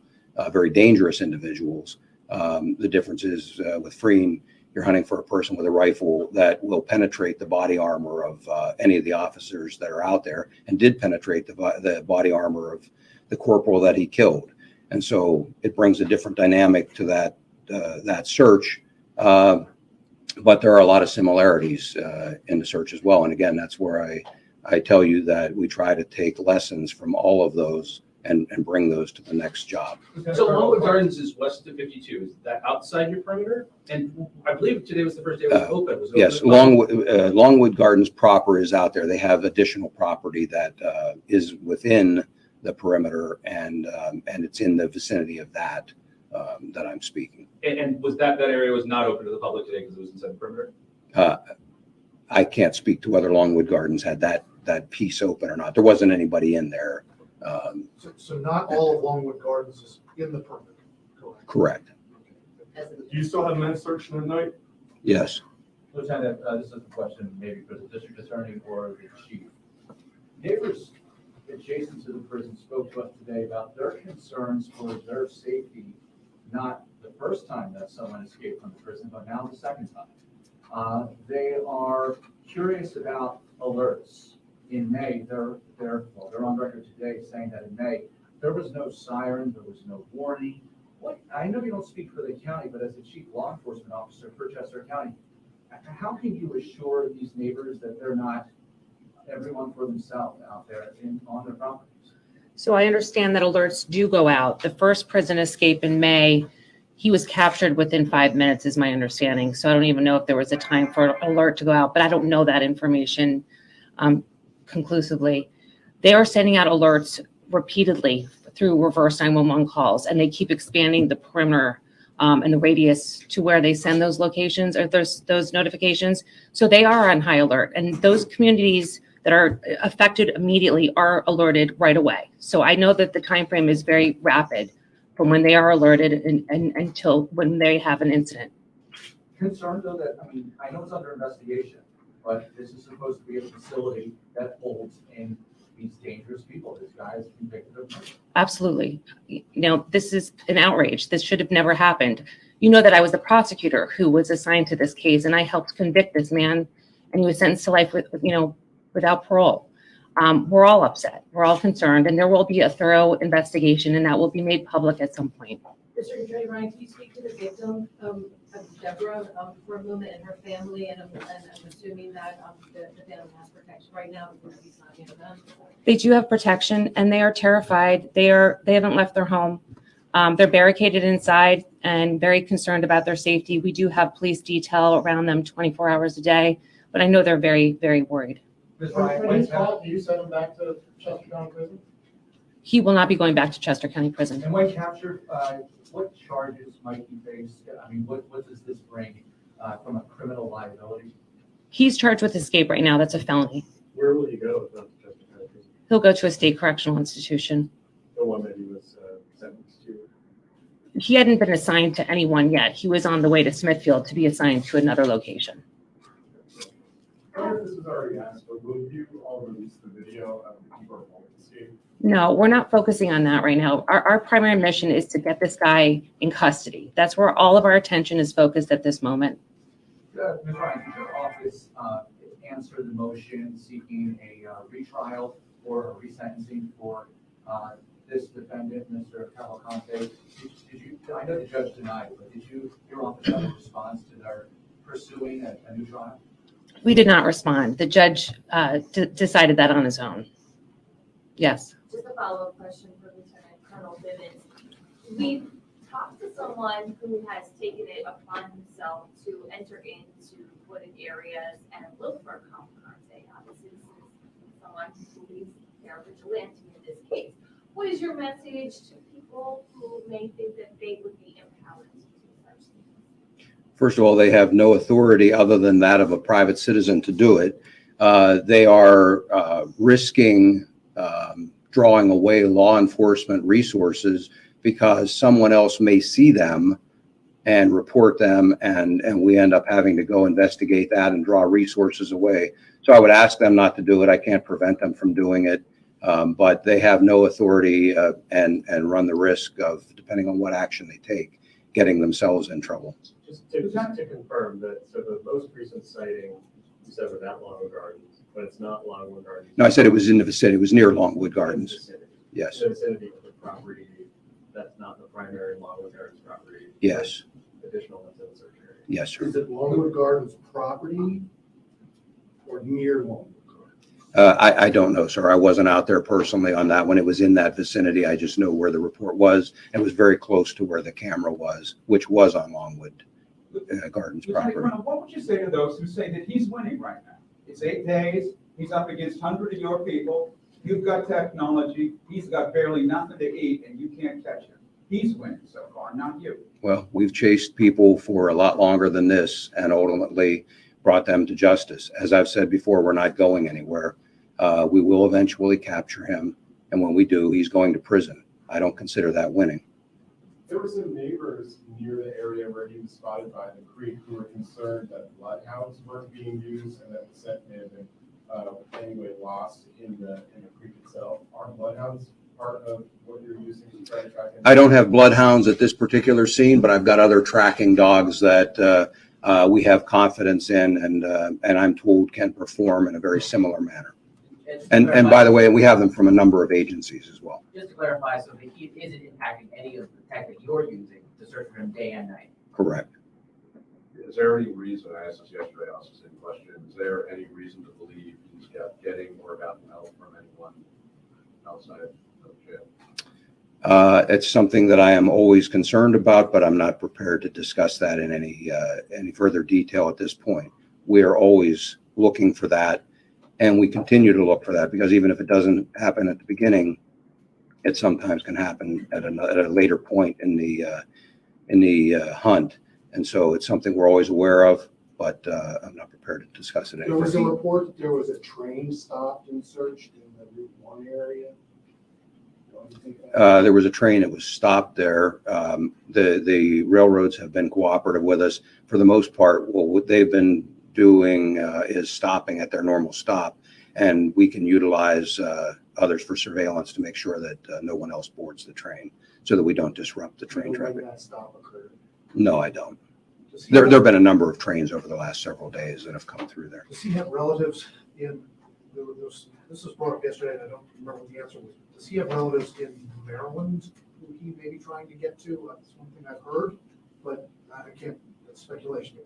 very dangerous individuals. The difference is with Freen, you're hunting for a person with a rifle that will penetrate the body armor of any of the officers that are out there, and did penetrate the body armor of the corporal that he killed. And so it brings a different dynamic to that search. But there are a lot of similarities in the search as well. And again, that's where I tell you that we try to take lessons from all of those and bring those to the next job. So Longwood Gardens is west of 52. Is that outside your perimeter? And I believe today was the first day it was open. Was it Yes, open? Longwood Gardens proper is out there. They have additional property that is within the perimeter, and it's in the vicinity of that I'm speaking. And was that area was not open to the public today because it was inside the perimeter? I can't speak to whether Longwood Gardens had that piece open or not. There wasn't anybody in there. So not all of Longwood Gardens is in the perimeter, correct? Correct. Do you still have men searching at night? Yes. Lieutenant, this is a question maybe for the district attorney or the chief. Neighbors adjacent to the prison spoke to us today about their concerns for their safety, not the first time that someone escaped from the prison, but now the second time. They are curious about alerts. In May, they're on record today saying that in May, there was no siren, there was no warning. I know you don't speak for the county, but as the chief law enforcement officer for Chester County, how can you assure these neighbors that they're not everyone for themselves out there on their properties? So I understand that alerts do go out. The first prison escape in May, he was captured within 5 minutes, is my understanding. So I don't even know if there was a time for an alert to go out, but I don't know that information conclusively. They are sending out alerts repeatedly through reverse 911 calls, and they keep expanding the perimeter and the radius to where they send those locations or those notifications. So they are on high alert, and those communities that are affected immediately are alerted right away. So I know that the time frame is very rapid from when they are alerted and until when they have an incident. Concerned though that, I know it's under investigation, but this is supposed to be a facility that holds in these dangerous people, these guys convicted of murder. Absolutely. This is an outrage. This should have never happened. You know that I was the prosecutor who was assigned to this case, and I helped convict this man, and he was sentenced to life without parole. We're all upset. We're all concerned, and there will be a thorough investigation, and that will be made public at some point. District Attorney Ryan, can you speak to the victim of Deborah for a moment and her family? And I'm assuming that the family has protection right now because he's not near them. They do have protection, and they are terrified. They haven't left their home. They're barricaded inside and very concerned about their safety. We do have police detail around them 24 hours a day, but I know they're very, very worried. When he's caught, do you send him back to Chester County Prison? He will not be going back to Chester County Prison. And when captured, what charges might he face? What does this bring from a criminal liability? He's charged with escape right now. That's a felony. Where will he go if not to Chester County Prison? He'll go to a state correctional institution. The one that he was sentenced to? He hadn't been assigned to anyone yet. He was on the way to Smithfield to be assigned to another location. I don't know if this was already asked, but will you all release the video of the people home escape? No, we're not focusing on that right now. Our primary mission is to get this guy in custody. That's where all of our attention is focused at this moment. Ms. Ryan, did your office answer the motion seeking a retrial or a resentencing for this defendant, Mr. Cavalcante? Did you? I know the judge denied it, but did your office have a response to their pursuing a new trial? We did not respond. The judge decided that on his own. Yes. Just a follow-up question for Lieutenant Colonel Bivens. We've talked to someone who has taken it upon himself to enter into wooded areas and look for Cavalcante. Obviously, this is someone who believes they're vigilante in this case. What is your message to people who may think that they would be empowered to do such things? First of all, they have no authority other than that of a private citizen to do it. They are risking drawing away law enforcement resources because someone else may see them and report them, and we end up having to go investigate that and draw resources away. So I would ask them not to do it. I can't prevent them from doing it, but they have no authority and run the risk of, depending on what action they take, getting themselves in trouble. Just to confirm that, so the most recent sighting, you said was at Longwood Gardens, but it's not Longwood Gardens. No, I said it was in the vicinity. It was near Longwood Gardens. Vicinity. Yes. The vicinity of the property, that's not the primary Longwood Gardens property. Yes. Additional ones in the search area. Yes, sir. Is it Longwood Gardens property or near Longwood? I don't know, sir. I wasn't out there personally on that one. It was in that vicinity. I just know where the report was. It was very close to where the camera was, which was on Longwood Gardens Lieutenant property. Colonel, what would you say to those who say that he's winning right now? It's 8 days, he's up against hundreds of your people, you've got technology, he's got barely nothing to eat, and you can't catch him. He's winning so far, not you. Well, we've chased people for a lot longer than this and ultimately brought them to justice. As I've said before, we're not going anywhere. We will eventually capture him, and when we do, he's going to prison. I don't consider that winning. There were some neighbors near the area where he was spotted by the creek who were concerned that bloodhounds weren't being used and that the scent may have been anyway lost in the creek itself. Are bloodhounds part of what you're using to try to track him? I don't have bloodhounds at this particular scene, but I've got other tracking dogs that we have confidence in, and I'm told can perform in a very similar manner. And by the way, we have them from a number of agencies as well. Just to clarify, so the heat isn't impacting any of the tech that you're using to search for him day and night? Correct. Is there any reason, I asked this yesterday, I asked the same question, is there any reason to believe he's getting or gotten help from anyone outside of jail? It's something that I am always concerned about, but I'm not prepared to discuss that in any further detail at this point. We are always looking for that, and we continue to look for that, because even if it doesn't happen at the beginning, it sometimes can happen at a later point in the hunt. And so it's something we're always aware of, but I'm not prepared to discuss it any There was a further. report that there was a train stopped and searched in the Route 1 area. There was a train that was stopped there. The railroads have been cooperative with us for the most part. Well, what they've been doing is stopping at their normal stop, and we can utilize others for surveillance to make sure that no one else boards the train, so that we don't disrupt the train traffic. When that stop occurred. No, I don't. There have been a number of trains over the last several days that have come through there. Does he have relatives in, this was brought up yesterday, and I don't remember what the answer was. Does he have relatives in Maryland who he may be trying to get to? That's one thing I've heard, but I can't, that's speculation.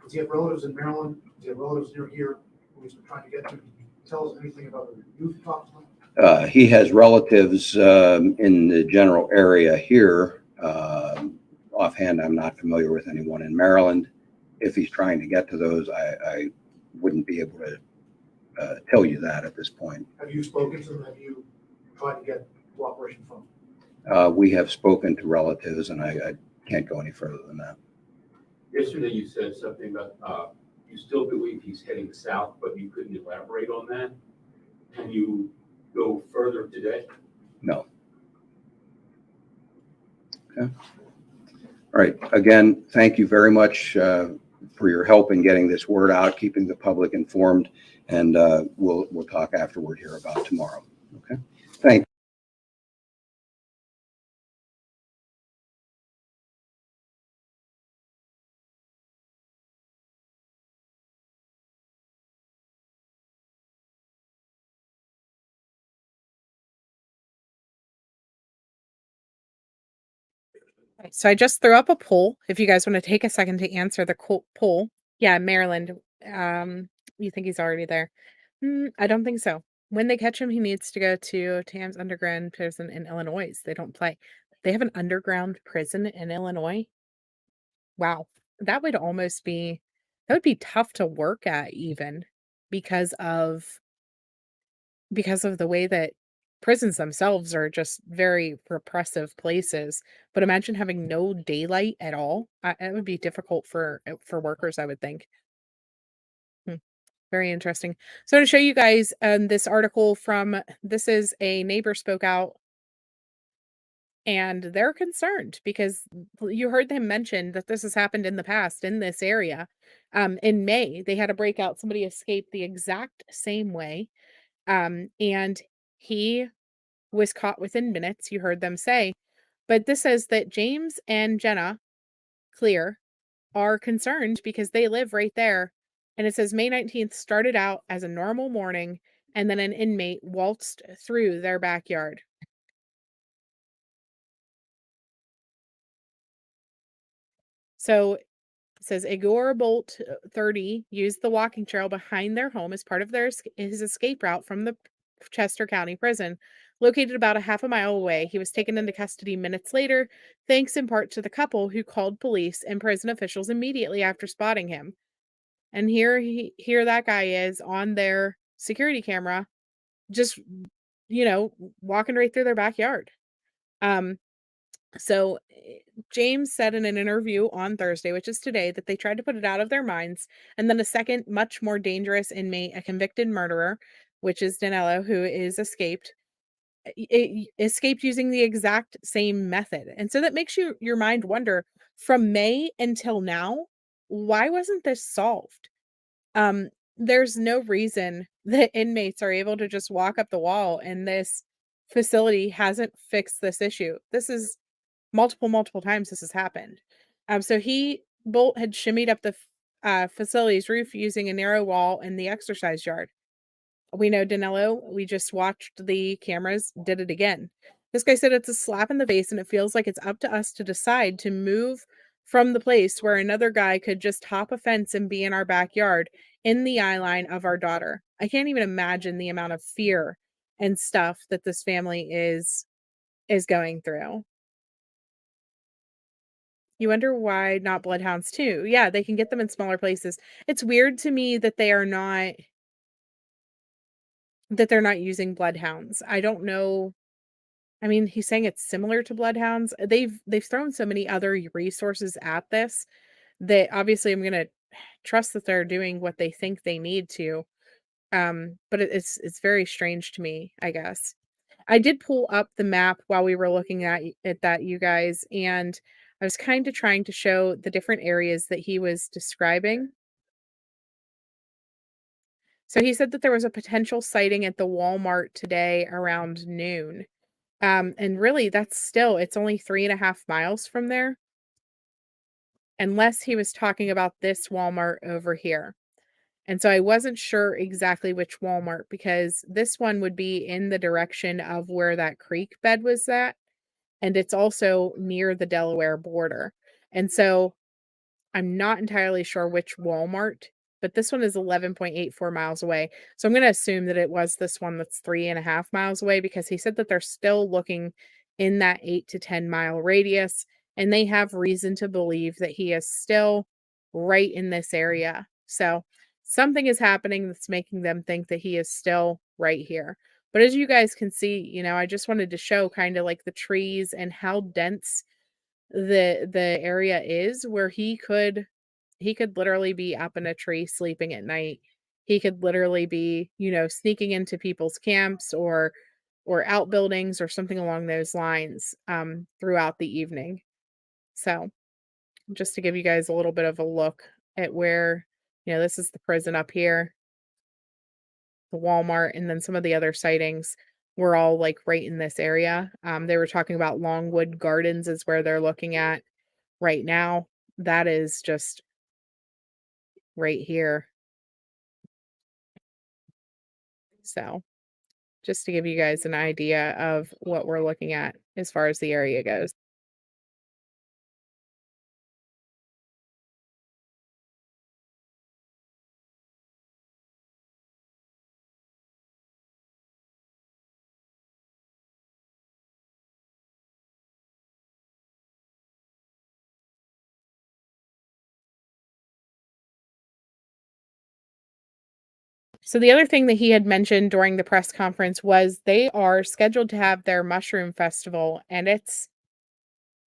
Does he have relatives in Maryland? Does he have relatives near here who he's been trying to get to? Can you tell us anything about the youth talked to him? He has relatives in the general area here. Offhand, I'm not familiar with anyone in Maryland. If he's trying to get to those, I wouldn't be able to tell you that at this point. Have you spoken to them? Have you tried to get cooperation from them? We have spoken to relatives, and I can't go any further than that. Yesterday, you said something about you still believe he's heading south, but you couldn't elaborate on that. Can you go further today? No. Okay. All right. Again, thank you very much for your help in getting this word out, keeping the public informed, and we'll talk afterward here about tomorrow. Okay. Thank you. So I just threw up a poll. If you guys want to take a second to answer the poll. Yeah, Maryland. You think he's already there? I don't think so. When they catch him, he needs to go to Tam's underground prison in Illinois. They don't play. They have an underground prison in Illinois. Wow. That would be tough to work at, even because of the way that prisons themselves are just very repressive places. But imagine having no daylight at all. It would be difficult for workers, I would think. Hmm, very interesting. So to show you guys this article from this is a neighbor spoke out, and they're concerned because you heard them mention that this has happened in the past in this area. In May, they had a breakout. Somebody escaped the exact same way. And he was caught within minutes, you heard them say. But this says that James and Jenna Clear are concerned because they live right there. And it says May 19th started out as a normal morning, and then an inmate waltzed through their backyard. So it says Igor Bolt, 30, used the walking trail behind their home as part of his escape route from the Chester County Prison. Located about a half a mile away, he was taken into custody minutes later, thanks in part to the couple who called police and prison officials immediately after spotting him. And here that guy is on their security camera, just walking right through their backyard. So James said in an interview on Thursday, which is today, that they tried to put it out of their minds. And then a second, much more dangerous inmate, a convicted murderer, which is Danelo, who is escaped, escaped using the exact same method. And so that makes your mind wonder, from May until now, why wasn't this solved? There's no reason that inmates are able to just walk up the wall, and this facility hasn't fixed this issue. This is multiple times this has happened. So Bolt had shimmied up the facility's roof using a narrow wall in the exercise yard. We know Danilo, we just watched the cameras, did it again. This guy said it's a slap in the face, and it feels like it's up to us to decide to move from the place where another guy could just hop a fence and be in our backyard in the eye line of our daughter. I can't even imagine the amount of fear and stuff that this family is going through. You wonder why not bloodhounds too. Yeah, they can get them in smaller places. It's weird to me that they're not using bloodhounds. I don't know. I mean, he's saying it's similar to bloodhounds. They've thrown so many other resources at this that obviously I'm going to trust that they're doing what they think they need to. But it's very strange to me, I guess. I did pull up the map while we were looking at that, you guys, and I was kind of trying to show the different areas that he was describing. So he said that there was a potential sighting at the Walmart today around noon. And really, it's only 3.5 miles from there, unless he was talking about this Walmart over here. And so I wasn't sure exactly which Walmart, because this one would be in the direction of where that creek bed was at. And it's also near the Delaware border. And so I'm not entirely sure which Walmart, but this one is 11.84 miles away. So I'm going to assume that it was this one that's 3.5 miles away, because he said that they're still looking in that 8 to 10 mile radius. And they have reason to believe that he is still right in this area. So something is happening that's making them think that he is still right here. But as you guys can see, I just wanted to show kind of like the trees and how dense the area is, where he could literally be up in a tree sleeping at night. He could literally be, sneaking into people's camps or outbuildings or something along those lines throughout the evening. So just to give you guys a little bit of a look at where, this is the prison up here, the Walmart, and then some of the other sightings were all like right in this area. They were talking about Longwood Gardens is where they're looking at right now. That is just right here. So just to give you guys an idea of what we're looking at as far as the area goes. So the other thing that he had mentioned during the press conference was they are scheduled to have their mushroom festival, and it's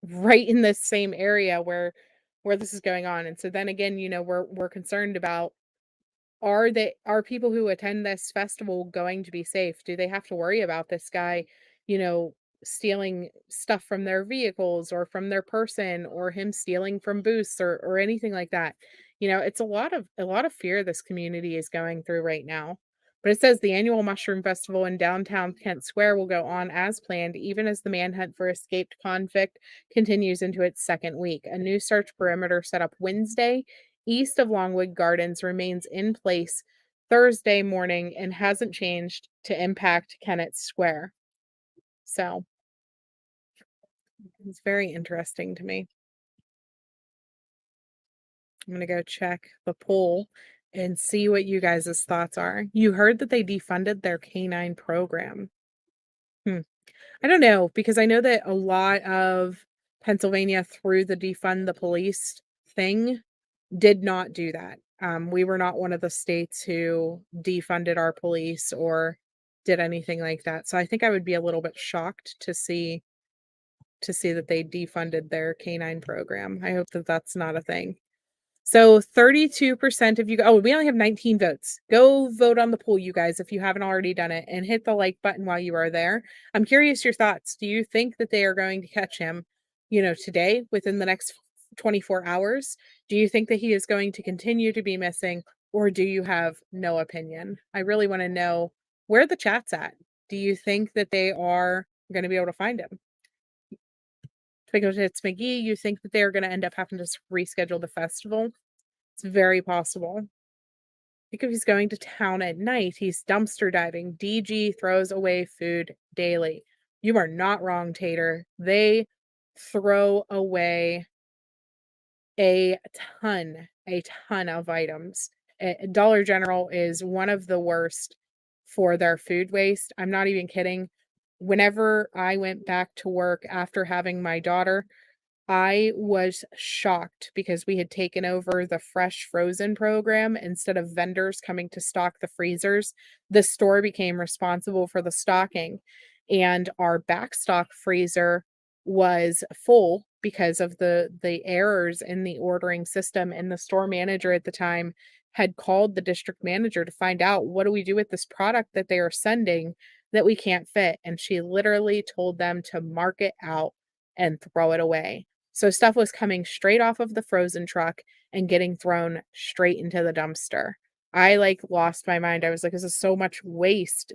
right in this same area where this is going on. And so then again, we're concerned about, are people who attend this festival going to be safe? Do they have to worry about this guy, you know, stealing stuff from their vehicles or from their person, or him stealing from booths, or anything like that? It's a lot of fear this community is going through right now. But it says the annual Mushroom Festival in downtown Kent Square will go on as planned, even as the manhunt for escaped convict continues into its second week. A new search perimeter set up Wednesday east of Longwood Gardens remains in place Thursday morning and hasn't changed to impact Kennett Square. So it's very interesting to me. I'm going to go check the poll and see what you guys' thoughts are. You heard that they defunded their canine program. I don't know, because I know that a lot of Pennsylvania, through the defund the police thing, did not do that. We were not one of the states who defunded our police or did anything like that. So I think I would be a little bit shocked to see that they defunded their canine program. I hope that that's not a thing. So 32% of you, oh, we only have 19 votes. Go vote on the poll, you guys, if you haven't already done it, and hit the like button while you are there. I'm curious your thoughts. Do you think that they are going to catch him, today, within the next 24 hours? Do you think that he is going to continue to be missing, or do you have no opinion? I really want to know where the chat's at. Do you think that they are going to be able to find him? Because it's McGee, you think that they're going to end up having to reschedule the festival? It's very possible. I think if he's going to town at night, he's dumpster diving. DG throws away food daily. You are not wrong, Tater. They throw away a ton of items. Dollar General is one of the worst for their food waste. I'm not even kidding. Whenever I went back to work after having my daughter, I was shocked because we had taken over the fresh frozen program instead of vendors coming to stock the freezers. The store became responsible for the stocking, and our backstock freezer was full because of the errors in the ordering system. And the store manager at the time had called the district manager to find out, what do we do with this product that they are sending that we can't fit? And she literally told them to mark it out and throw it away. So stuff was coming straight off of the frozen truck and getting thrown straight into the dumpster. I lost my mind. I was like, this is so much waste.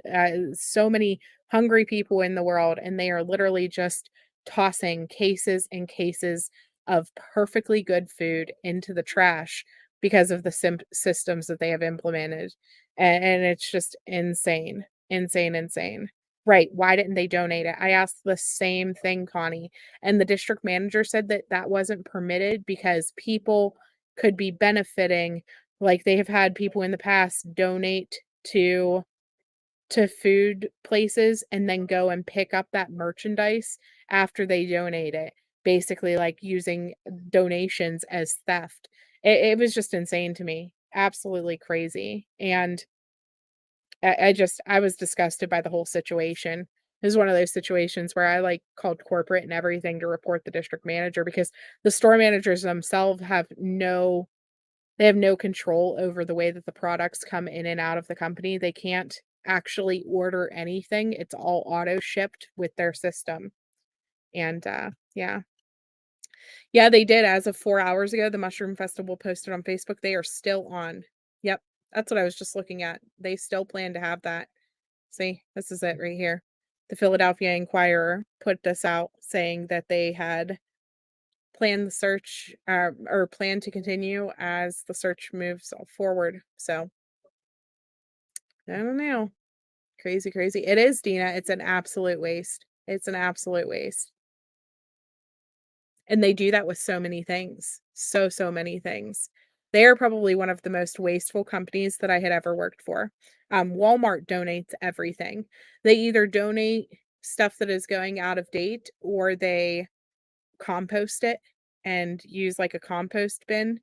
So many hungry people in the world, and they are literally just tossing cases and cases of perfectly good food into the trash because of the systems that they have implemented. And it's just insane, insane, insane. Right. Why didn't they donate it? I asked the same thing, Connie. And the district manager said that that wasn't permitted because people could be benefiting. Like, they have had people in the past donate to food places and then go and pick up that merchandise after they donate it, basically like using donations as theft. It was just insane to me. Absolutely crazy. And I was disgusted by the whole situation. It was one of those situations where I called corporate and everything to report the district manager, because the store managers themselves have no control over the way that the products come in and out of the company. They can't actually order anything. It's all auto shipped with their system. And yeah. Yeah, they did. As of 4 hours ago, the Mushroom Festival posted on Facebook. They are still on. Yep. That's what I was just looking at. They still plan to have that. See, this is it right here. The Philadelphia Inquirer put this out saying that they had planned the search or plan to continue as the search moves forward. So I don't know. Crazy, crazy. It is, Dina. It's an absolute waste. It's an absolute waste. And they do that with so many things. So many things. They are probably one of the most wasteful companies that I had ever worked for. Walmart donates everything. They either donate stuff that is going out of date, or they compost it and use a compost bin.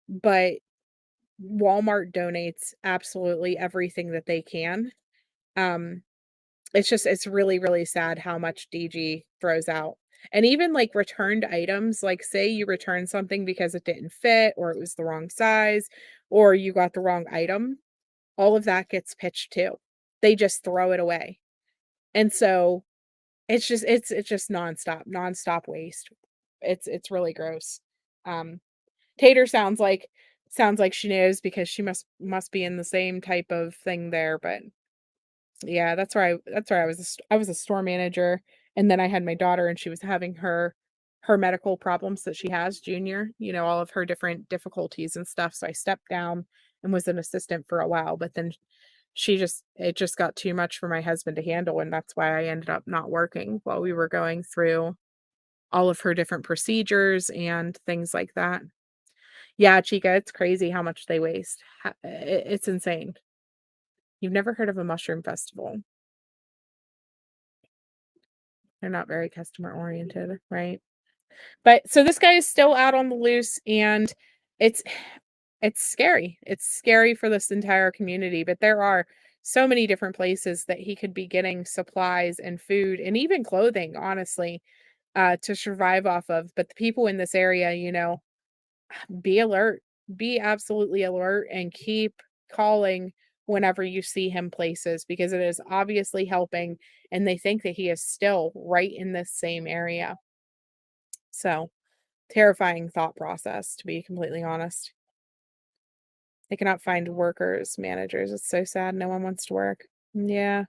But Walmart donates absolutely everything that they can. Um, it's really, really sad how much DG throws out. And even like returned items, like say you return something because it didn't fit or it was the wrong size or you got the wrong item, all of that gets pitched too. They just throw it away. And so it's just nonstop waste. It's really gross. Um, Tater sounds like she knows because she must be in the same type of thing there, but yeah, that's where I was a store manager, and then I had my daughter, and she was having her medical problems that she has, Junior, you know, all of her different difficulties and stuff, so I stepped down and was an assistant for a while, but then it just got too much for my husband to handle, and that's why I ended up not working while we were going through all of her different procedures and things like that. Yeah, Chica, it's crazy how much they waste. It's insane. You've never heard of a mushroom festival. They're not very customer oriented, right? But so this guy is still out on the loose and it's it's scary. It's scary for this entire community, but there are so many different places that he could be getting supplies and food and even clothing, honestly, to survive off of. But the people in this area, you know, be alert. Be absolutely alert and keep calling whenever you see him places because it is obviously helping and they think that he is still right in this same area. So, terrifying thought process, to be completely honest. They cannot find workers, managers. It's so sad. No one wants to work. Yeah.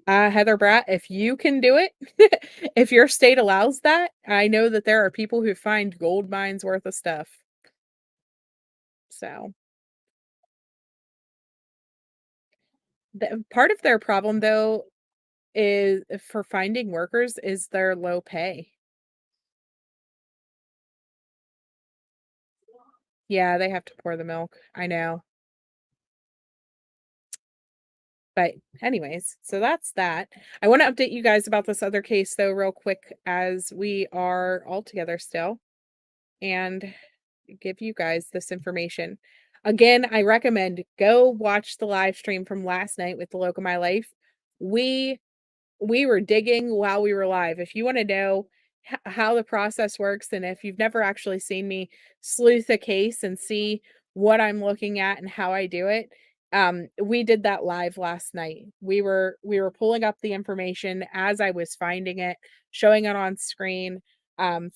Heather Bratt, if you can do it, if your state allows that, I know that there are people who find gold mines worth of stuff. So, part of their problem, though, is for finding workers is their low pay. Yeah, they have to pour the milk. I know. But anyways, so that's that. I want to update you guys about this other case though real quick as we are all together still and give you guys this information. Again, I recommend go watch the live stream from last night with the Look of My Life. We we were digging while we were live. If you want to know how the process works, and if you've never actually seen me sleuth a case and see what I'm looking at and how I do it, we did that live last night. We were pulling up the information as I was finding it, showing it on screen,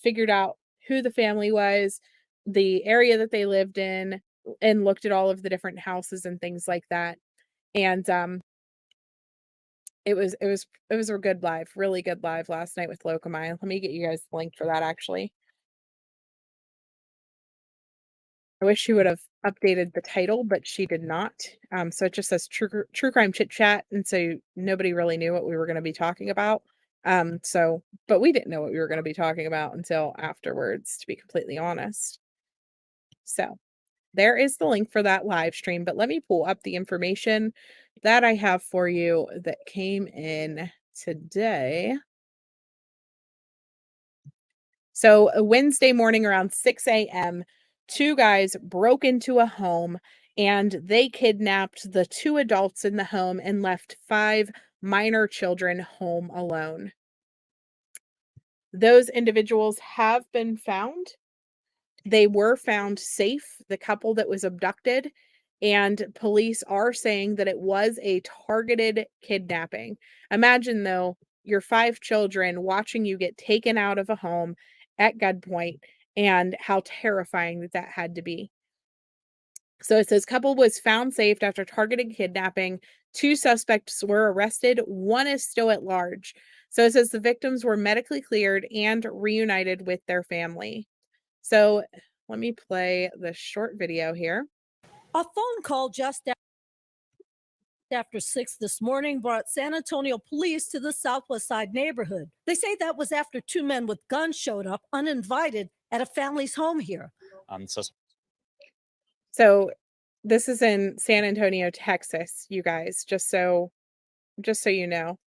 figured out who the family was, the area that they lived in, and looked at all of the different houses and things like that. And it was a good live, really good live last night with Locomai. Let me get you guys the link for that actually. I wish she would have updated the title, but she did not. So it just says true crime chit chat, and so nobody really knew what we were going to be talking about. But we didn't know what we were going to be talking about until afterwards, to be completely honest. So there is the link for that live stream, but let me pull up the information that I have for you that came in today. So, a Wednesday morning around 6 a.m., two guys broke into a home and they kidnapped the two adults in the home and left 5 minor children home alone. Those individuals have been found. They were found safe, the couple that was abducted, and police are saying that it was a targeted kidnapping. Imagine, though, your 5 children watching you get taken out of a home at gunpoint and how terrifying that had to be. So it says couple was found safe after targeted kidnapping. 2 suspects were arrested. 1 is still at large. So it says the victims were medically cleared and reunited with their family. So let me play the short video here. A phone call just after 6 this morning brought San Antonio police to the Southwest Side neighborhood. They say that was after 2 men with guns showed up uninvited at a family's home here. So this is in San Antonio, Texas, you guys, just so you know.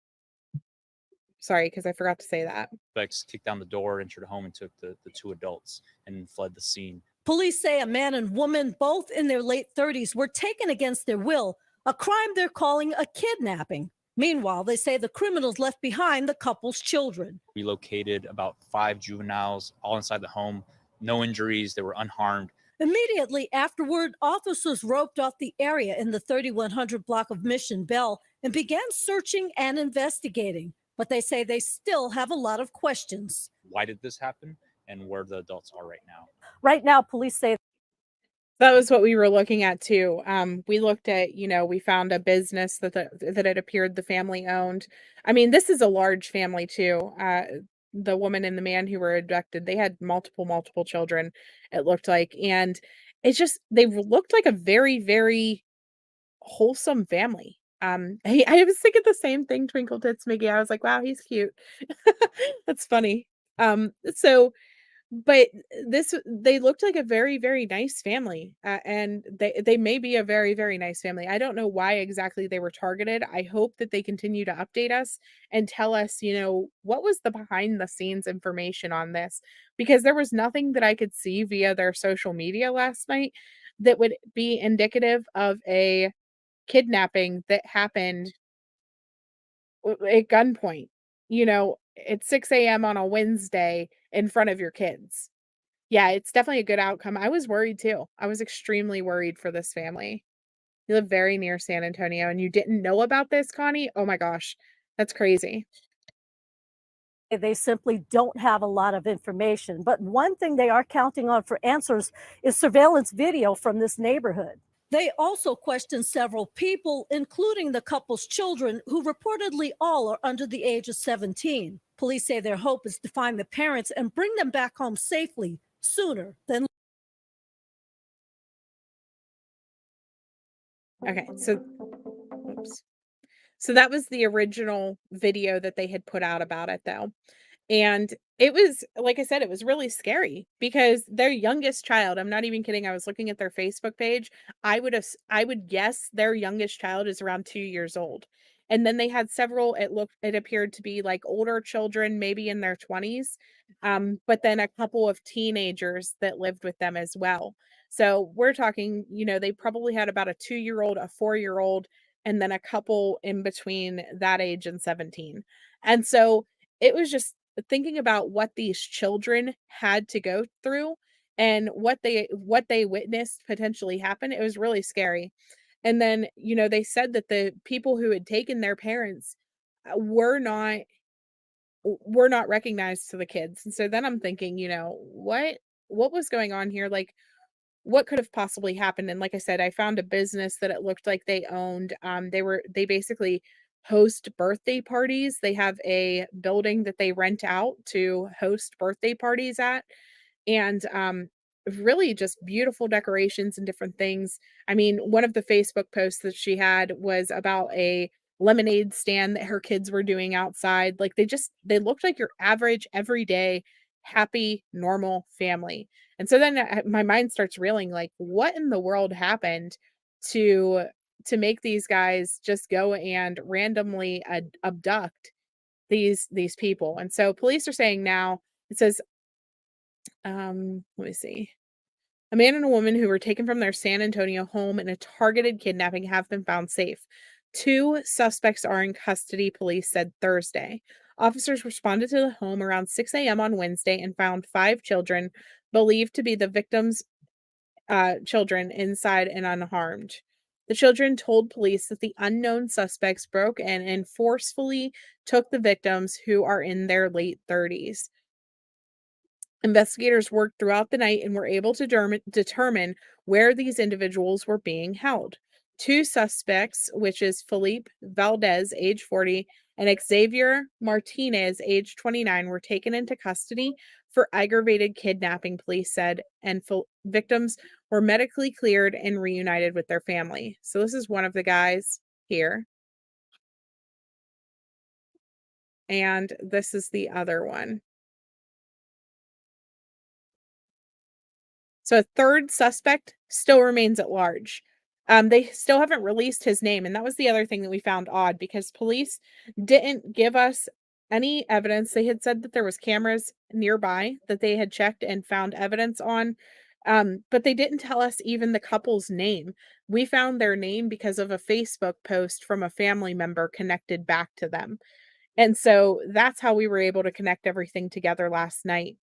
Sorry, because I forgot to say that. Suspects kicked down the door, entered a home, and took the 2 adults and fled the scene. Police say a man and woman, both in their late 30s, were taken against their will, a crime they're calling a kidnapping. Meanwhile, they say the criminals left behind the couple's children. We located about 5 juveniles all inside the home, no injuries, they were unharmed. Immediately afterward, officers roped off the area in the 3100 block of Mission Bell and began searching and investigating. But they say they still have a lot of questions. Why did this happen and where the adults are right now? Right now, police say that was what we were looking at too. We looked at, we found a business that it appeared the family owned. I mean, this is a large family too. The woman and the man who were abducted, they had multiple children, it looked like. And it's just, they looked like a very, very wholesome family. I was thinking the same thing, Twinkle Tits Mickey. I was like, wow, he's cute. That's funny. So, but they looked like a very, very nice family, and they may be a very, very nice family. I don't know why exactly they were targeted. I hope that they continue to update us and tell us, what was the behind the scenes information on this, because there was nothing that I could see via their social media last night that would be indicative of a kidnapping that happened at gunpoint, at 6 a.m. on a Wednesday in front of your kids. Yeah, it's definitely a good outcome. I was worried too. I was extremely worried for this family. You live very near San Antonio and you didn't know about this, Connie? Oh my gosh, that's crazy. they simply don't have a lot of information. But one thing they are counting on for answers is surveillance video from this neighborhood. They also questioned several people, including the couple's children, who reportedly all are under the age of 17. Police say their hope is to find the parents and bring them back home safely sooner than. Okay, so oops. So that was the original video that they had put out about it though. And it was, like I said, it was really scary because their youngest child, I'm not even kidding, I was looking at their Facebook page. I would guess their youngest child is around 2 years old. And then they had several, it appeared to be like older children, maybe in their 20s. But then a couple of teenagers that lived with them as well. So we're talking, they probably had about a 2-year-old, a 4-year-old, and then a couple in between that age and 17. And so it was just thinking about what these children had to go through and what they witnessed potentially happen. It was really scary. And then, they said that the people who had taken their parents were not recognized to the kids. And so then I'm thinking, what was going on here? Like, what could have possibly happened? And like I said, I found a business that it looked like they owned. They basically host birthday parties. They have a building that they rent out to host birthday parties at. And really just beautiful decorations and different things. I mean, one of the Facebook posts that she had was about a lemonade stand that her kids were doing outside. Like they looked like your average everyday happy normal family. And so then my mind starts reeling, like, what in the world happened to make these guys just go and randomly abduct these people? And so police are saying now, it says let me see. A man and a woman who were taken from their San Antonio home in a targeted kidnapping have been found safe. 2 suspects are in custody, police said Thursday. Officers responded to the home around 6 a.m. on Wednesday and found 5 children believed to be the victims' children inside and unharmed. The children told police that the unknown suspects broke in and forcefully took the victims, who are in their late 30s. Investigators worked throughout the night and were able to determine where these individuals were being held. 2 suspects, which is Felipe Valdez, age 40, and Xavier Martinez, age 29, were taken into custody for aggravated kidnapping, police said, and victims were medically cleared and reunited with their family. So this is one of the guys here. And this is the other one. So a 3rd suspect still remains at large. They still haven't released his name. And that was the other thing that we found odd, because police didn't give us any evidence. They had said that there was cameras nearby that they had checked and found evidence on. But they didn't tell us even the couple's name. We found their name because of a Facebook post from a family member connected back to them. And so that's how we were able to connect everything together last night.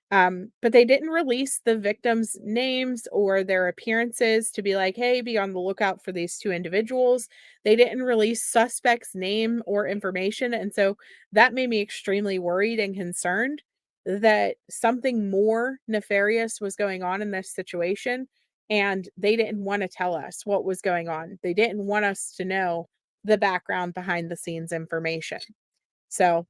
But they didn't release the victims' names or their appearances to be like, hey, be on the lookout for these two individuals. They didn't release suspect's name or information. And so that made me extremely worried and concerned that something more nefarious was going on in this situation. And they didn't want to tell us what was going on. They didn't want us to know the background behind the scenes information. So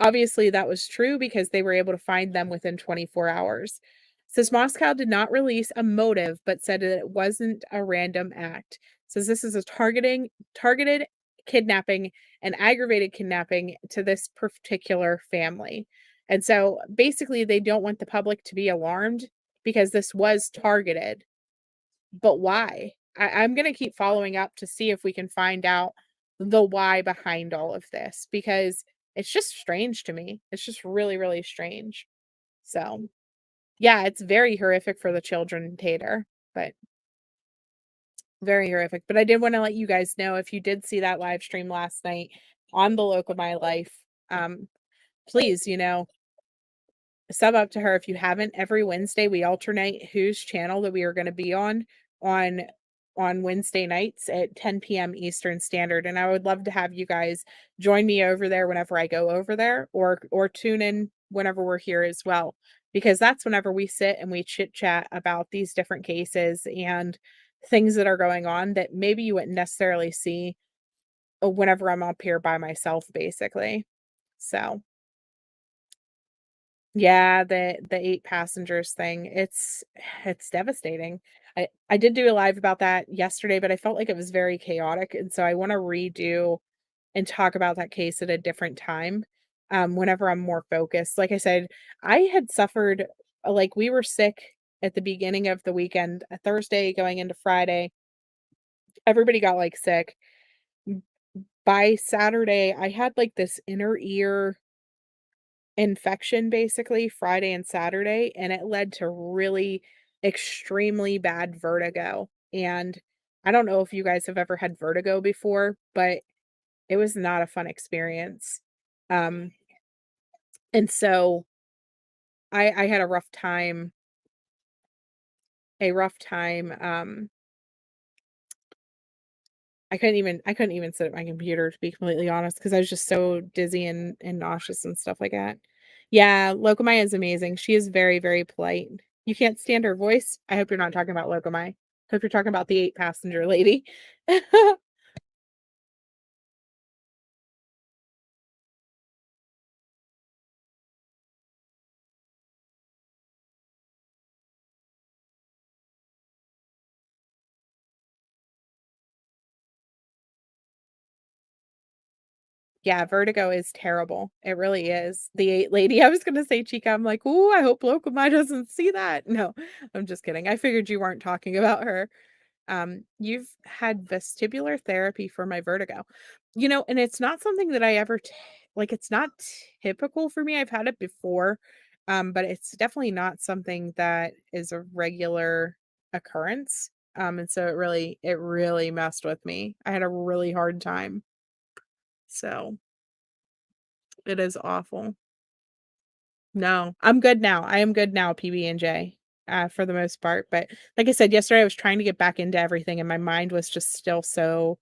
obviously, that was true because they were able to find them within 24 hours. Says Moscow did not release a motive, but said that it wasn't a random act. Says this is a targeted kidnapping and aggravated kidnapping to this particular family. And so basically, they don't want the public to be alarmed because this was targeted. But why? I'm going to keep following up to see if we can find out the why behind all of this because it's just strange to me. It's just really, really strange. So, yeah, it's very horrific for the children, Tater, but very horrific. But I did want to let you guys know if you did see that live stream last night on the Local My Life, please, sub up to her if you haven't. Every Wednesday we alternate whose channel that we are going to be on Wednesday nights at 10 p.m. Eastern Standard, and I would love to have you guys join me over there whenever I go over there, or tune in whenever we're here as well, because that's whenever we sit and we chit chat about these different cases and things that are going on that maybe you wouldn't necessarily see whenever I'm up here by myself, basically. So yeah, the 8 passengers thing, it's devastating. I did do a live about that yesterday, but I felt like it was very chaotic, and so I wanna redo and talk about that case at a different time, whenever I'm more focused. Like I said, I had suffered like, we were sick at the beginning of the weekend, Thursday going into Friday. Everybody got, like, sick. By Saturday, I had, like, this inner ear infection basically Friday and Saturday, and it led to really extremely bad vertigo. And I don't know if you guys have ever had vertigo before, but it was not a fun experience. Um, and so I had a rough time. I couldn't even sit at my computer, to be completely honest, because I was just so dizzy and nauseous and stuff like that. Yeah, Locomai is amazing. She is very, very polite. You can't stand her voice? I hope you're not talking about Locomai. Hope you're talking about the 8 passenger lady. Yeah, vertigo is terrible. It really is. The 8 lady, I was gonna say Chica, I'm like, "Ooh, I hope Locomai doesn't see that." No, I'm just kidding. I figured you weren't talking about her. You've had vestibular therapy for my vertigo. And it's not something that I ever like, it's not typical for me. I've had it before, but it's definitely not something that is a regular occurrence. And so it really messed with me. I had a really hard time. So it is awful. No, I'm good now. I am good now, PB&J, for the most part. But like I said yesterday, I was trying to get back into everything, and my mind was just still so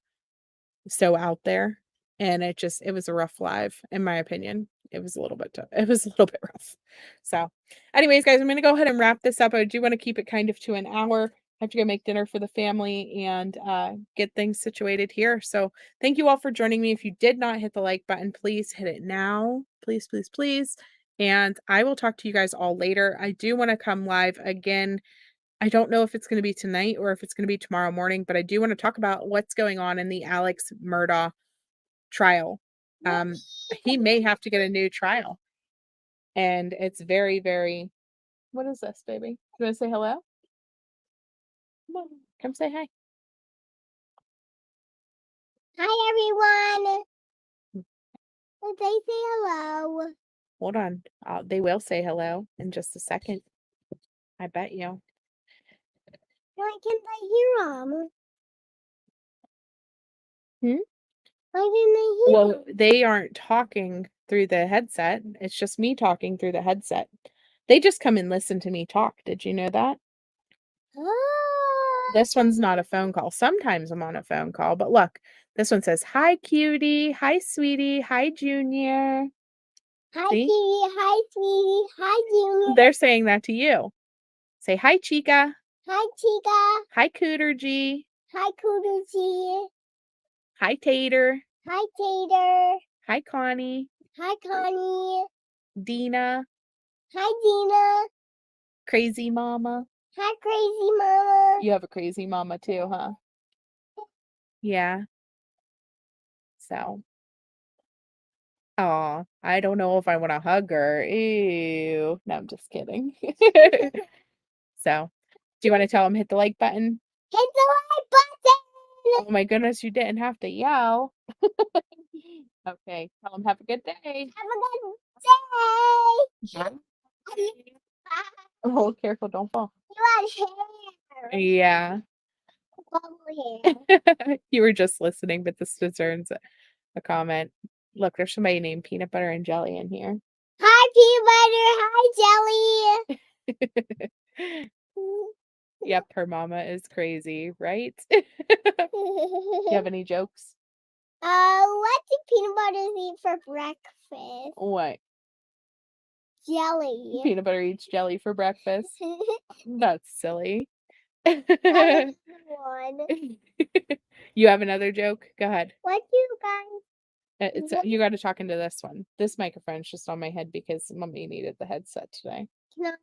out there, and it was a rough live, in my opinion. It was a little bit it was a little bit rough. So, anyways, guys, I'm gonna go ahead and wrap this up. I do want to keep it kind of to an hour. I have to go make dinner for the family and get things situated here. So, thank you all for joining me. If you did not hit the like button, please hit it now. Please, please, please. And I will talk to you guys all later. I do want to come live again. I don't know if it's going to be tonight or if it's going to be tomorrow morning, but I do want to talk about what's going on in the Alex Murdaugh trial. He may have to get a new trial. And it's very, very, what is this, baby? You want to say hello? Come on, come say hi. Hi, everyone. They say hello. Hold on. They will say hello in just a second. I bet you. Why can't I hear them? Hmm? Why didn't I hear Well, they aren't talking through the headset. It's just me talking through the headset. They just come and listen to me talk. Did you know that? This one's not a phone call. Sometimes I'm on a phone call, but look, this one says, "Hi, cutie. Hi, sweetie. Hi, Junior." Hi, See? Kitty. Hi, sweetie. Hi, Junior. They're saying that to you. Say, "Hi, Chica. Hi, Chica. Hi, Cooter G. Hi, Cootergy. Hi, Tater. Hi, Tater. Hi, Connie. Hi, Connie. Dina. Hi, Dina. Crazy Mama." Hi, Crazy Mama. You have a crazy mama too, huh? Yeah. So. Aw, I don't know if I want to hug her. Ew. No, I'm just kidding. So, do you want to tell him hit the like button? Hit the like button. Oh my goodness, you didn't have to yell. Okay, tell him have a good day. Have a good day. Oh, careful, don't fall. You had hair. Yeah. Bubble hair. You were just listening, but this deserves a comment. Look, there's somebody named Peanut Butter and Jelly in here. Hi, Peanut Butter. Hi, Jelly. Yep, her mama is crazy, right? You have any jokes? What do peanut butter eat for breakfast? What? Jelly. Peanut butter eats jelly for breakfast? That's silly. That was one. You have another joke? Go ahead. What do you guys? It's you got to talk into this one. This microphone's just on my head because Mommy needed the headset today. Can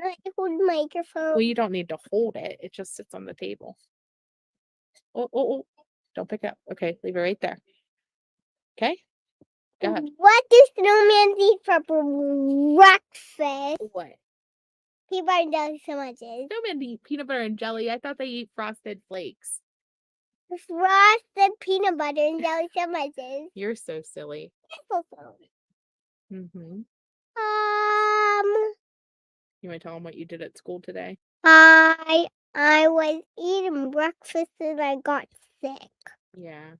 I hold the microphone? Well, you don't need to hold it. It just sits on the table. Oh. Don't pick up. Okay, leave it right there. Okay? Go ahead. What do snowmen eat for breakfast? What? Peanut butter and jelly sandwiches. Snowmen eat peanut butter and jelly. I thought they eat frosted flakes. Frosted peanut butter and jelly sandwiches. You're so silly. Mm-hmm. You want to tell them what you did at school today? I was eating breakfast and I got sick. Yeah.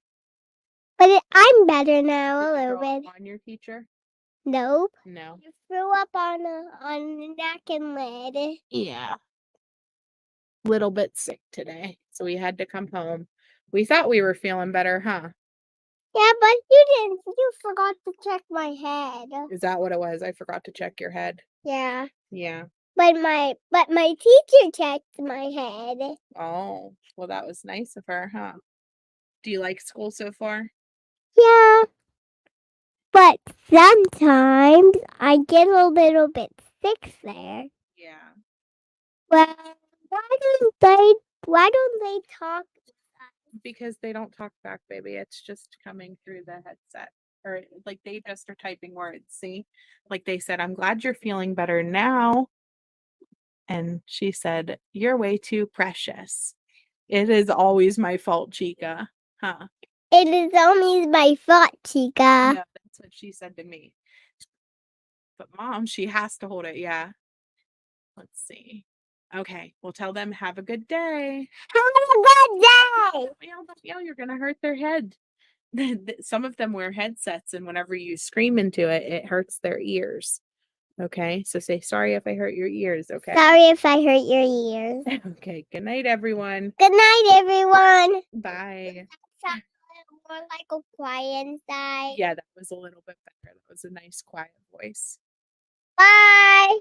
But I'm better now a Did you little throw up bit. on your teacher? Nope. No. I threw up on the neck and lid. Yeah. Little bit sick today, so we had to come home. We thought we were feeling better, huh? Yeah, but you didn't. You forgot to check my head. Is that what it was? I forgot to check your head. Yeah. Yeah. But my teacher checked my head. Oh, well, that was nice of her, huh? Do you like school so far? Yeah. But sometimes I get a little bit sick there. Yeah. Well, why don't they talk? Because they don't talk back, baby. It's just coming through the headset. Or like they just are typing words. See? Like they said, "I'm glad you're feeling better now." And she said, "You're way too precious." It is always my fault, Chica. Huh? It is always my fault, Chica. No, that's what she said to me. But Mom, she has to hold it. Yeah. Let's see. Okay. Well, tell them have a good day. Have a good day. Don't yell. You're going to hurt their head. Some of them wear headsets, and whenever you scream into it, it hurts their ears. Okay. So say, "Sorry if I hurt your ears." Okay. Sorry if I hurt your ears. Okay. Good night, everyone. Good night, everyone. Bye. Sound more like a quiet inside. Yeah, that was a little bit better. That was a nice, quiet voice. Bye.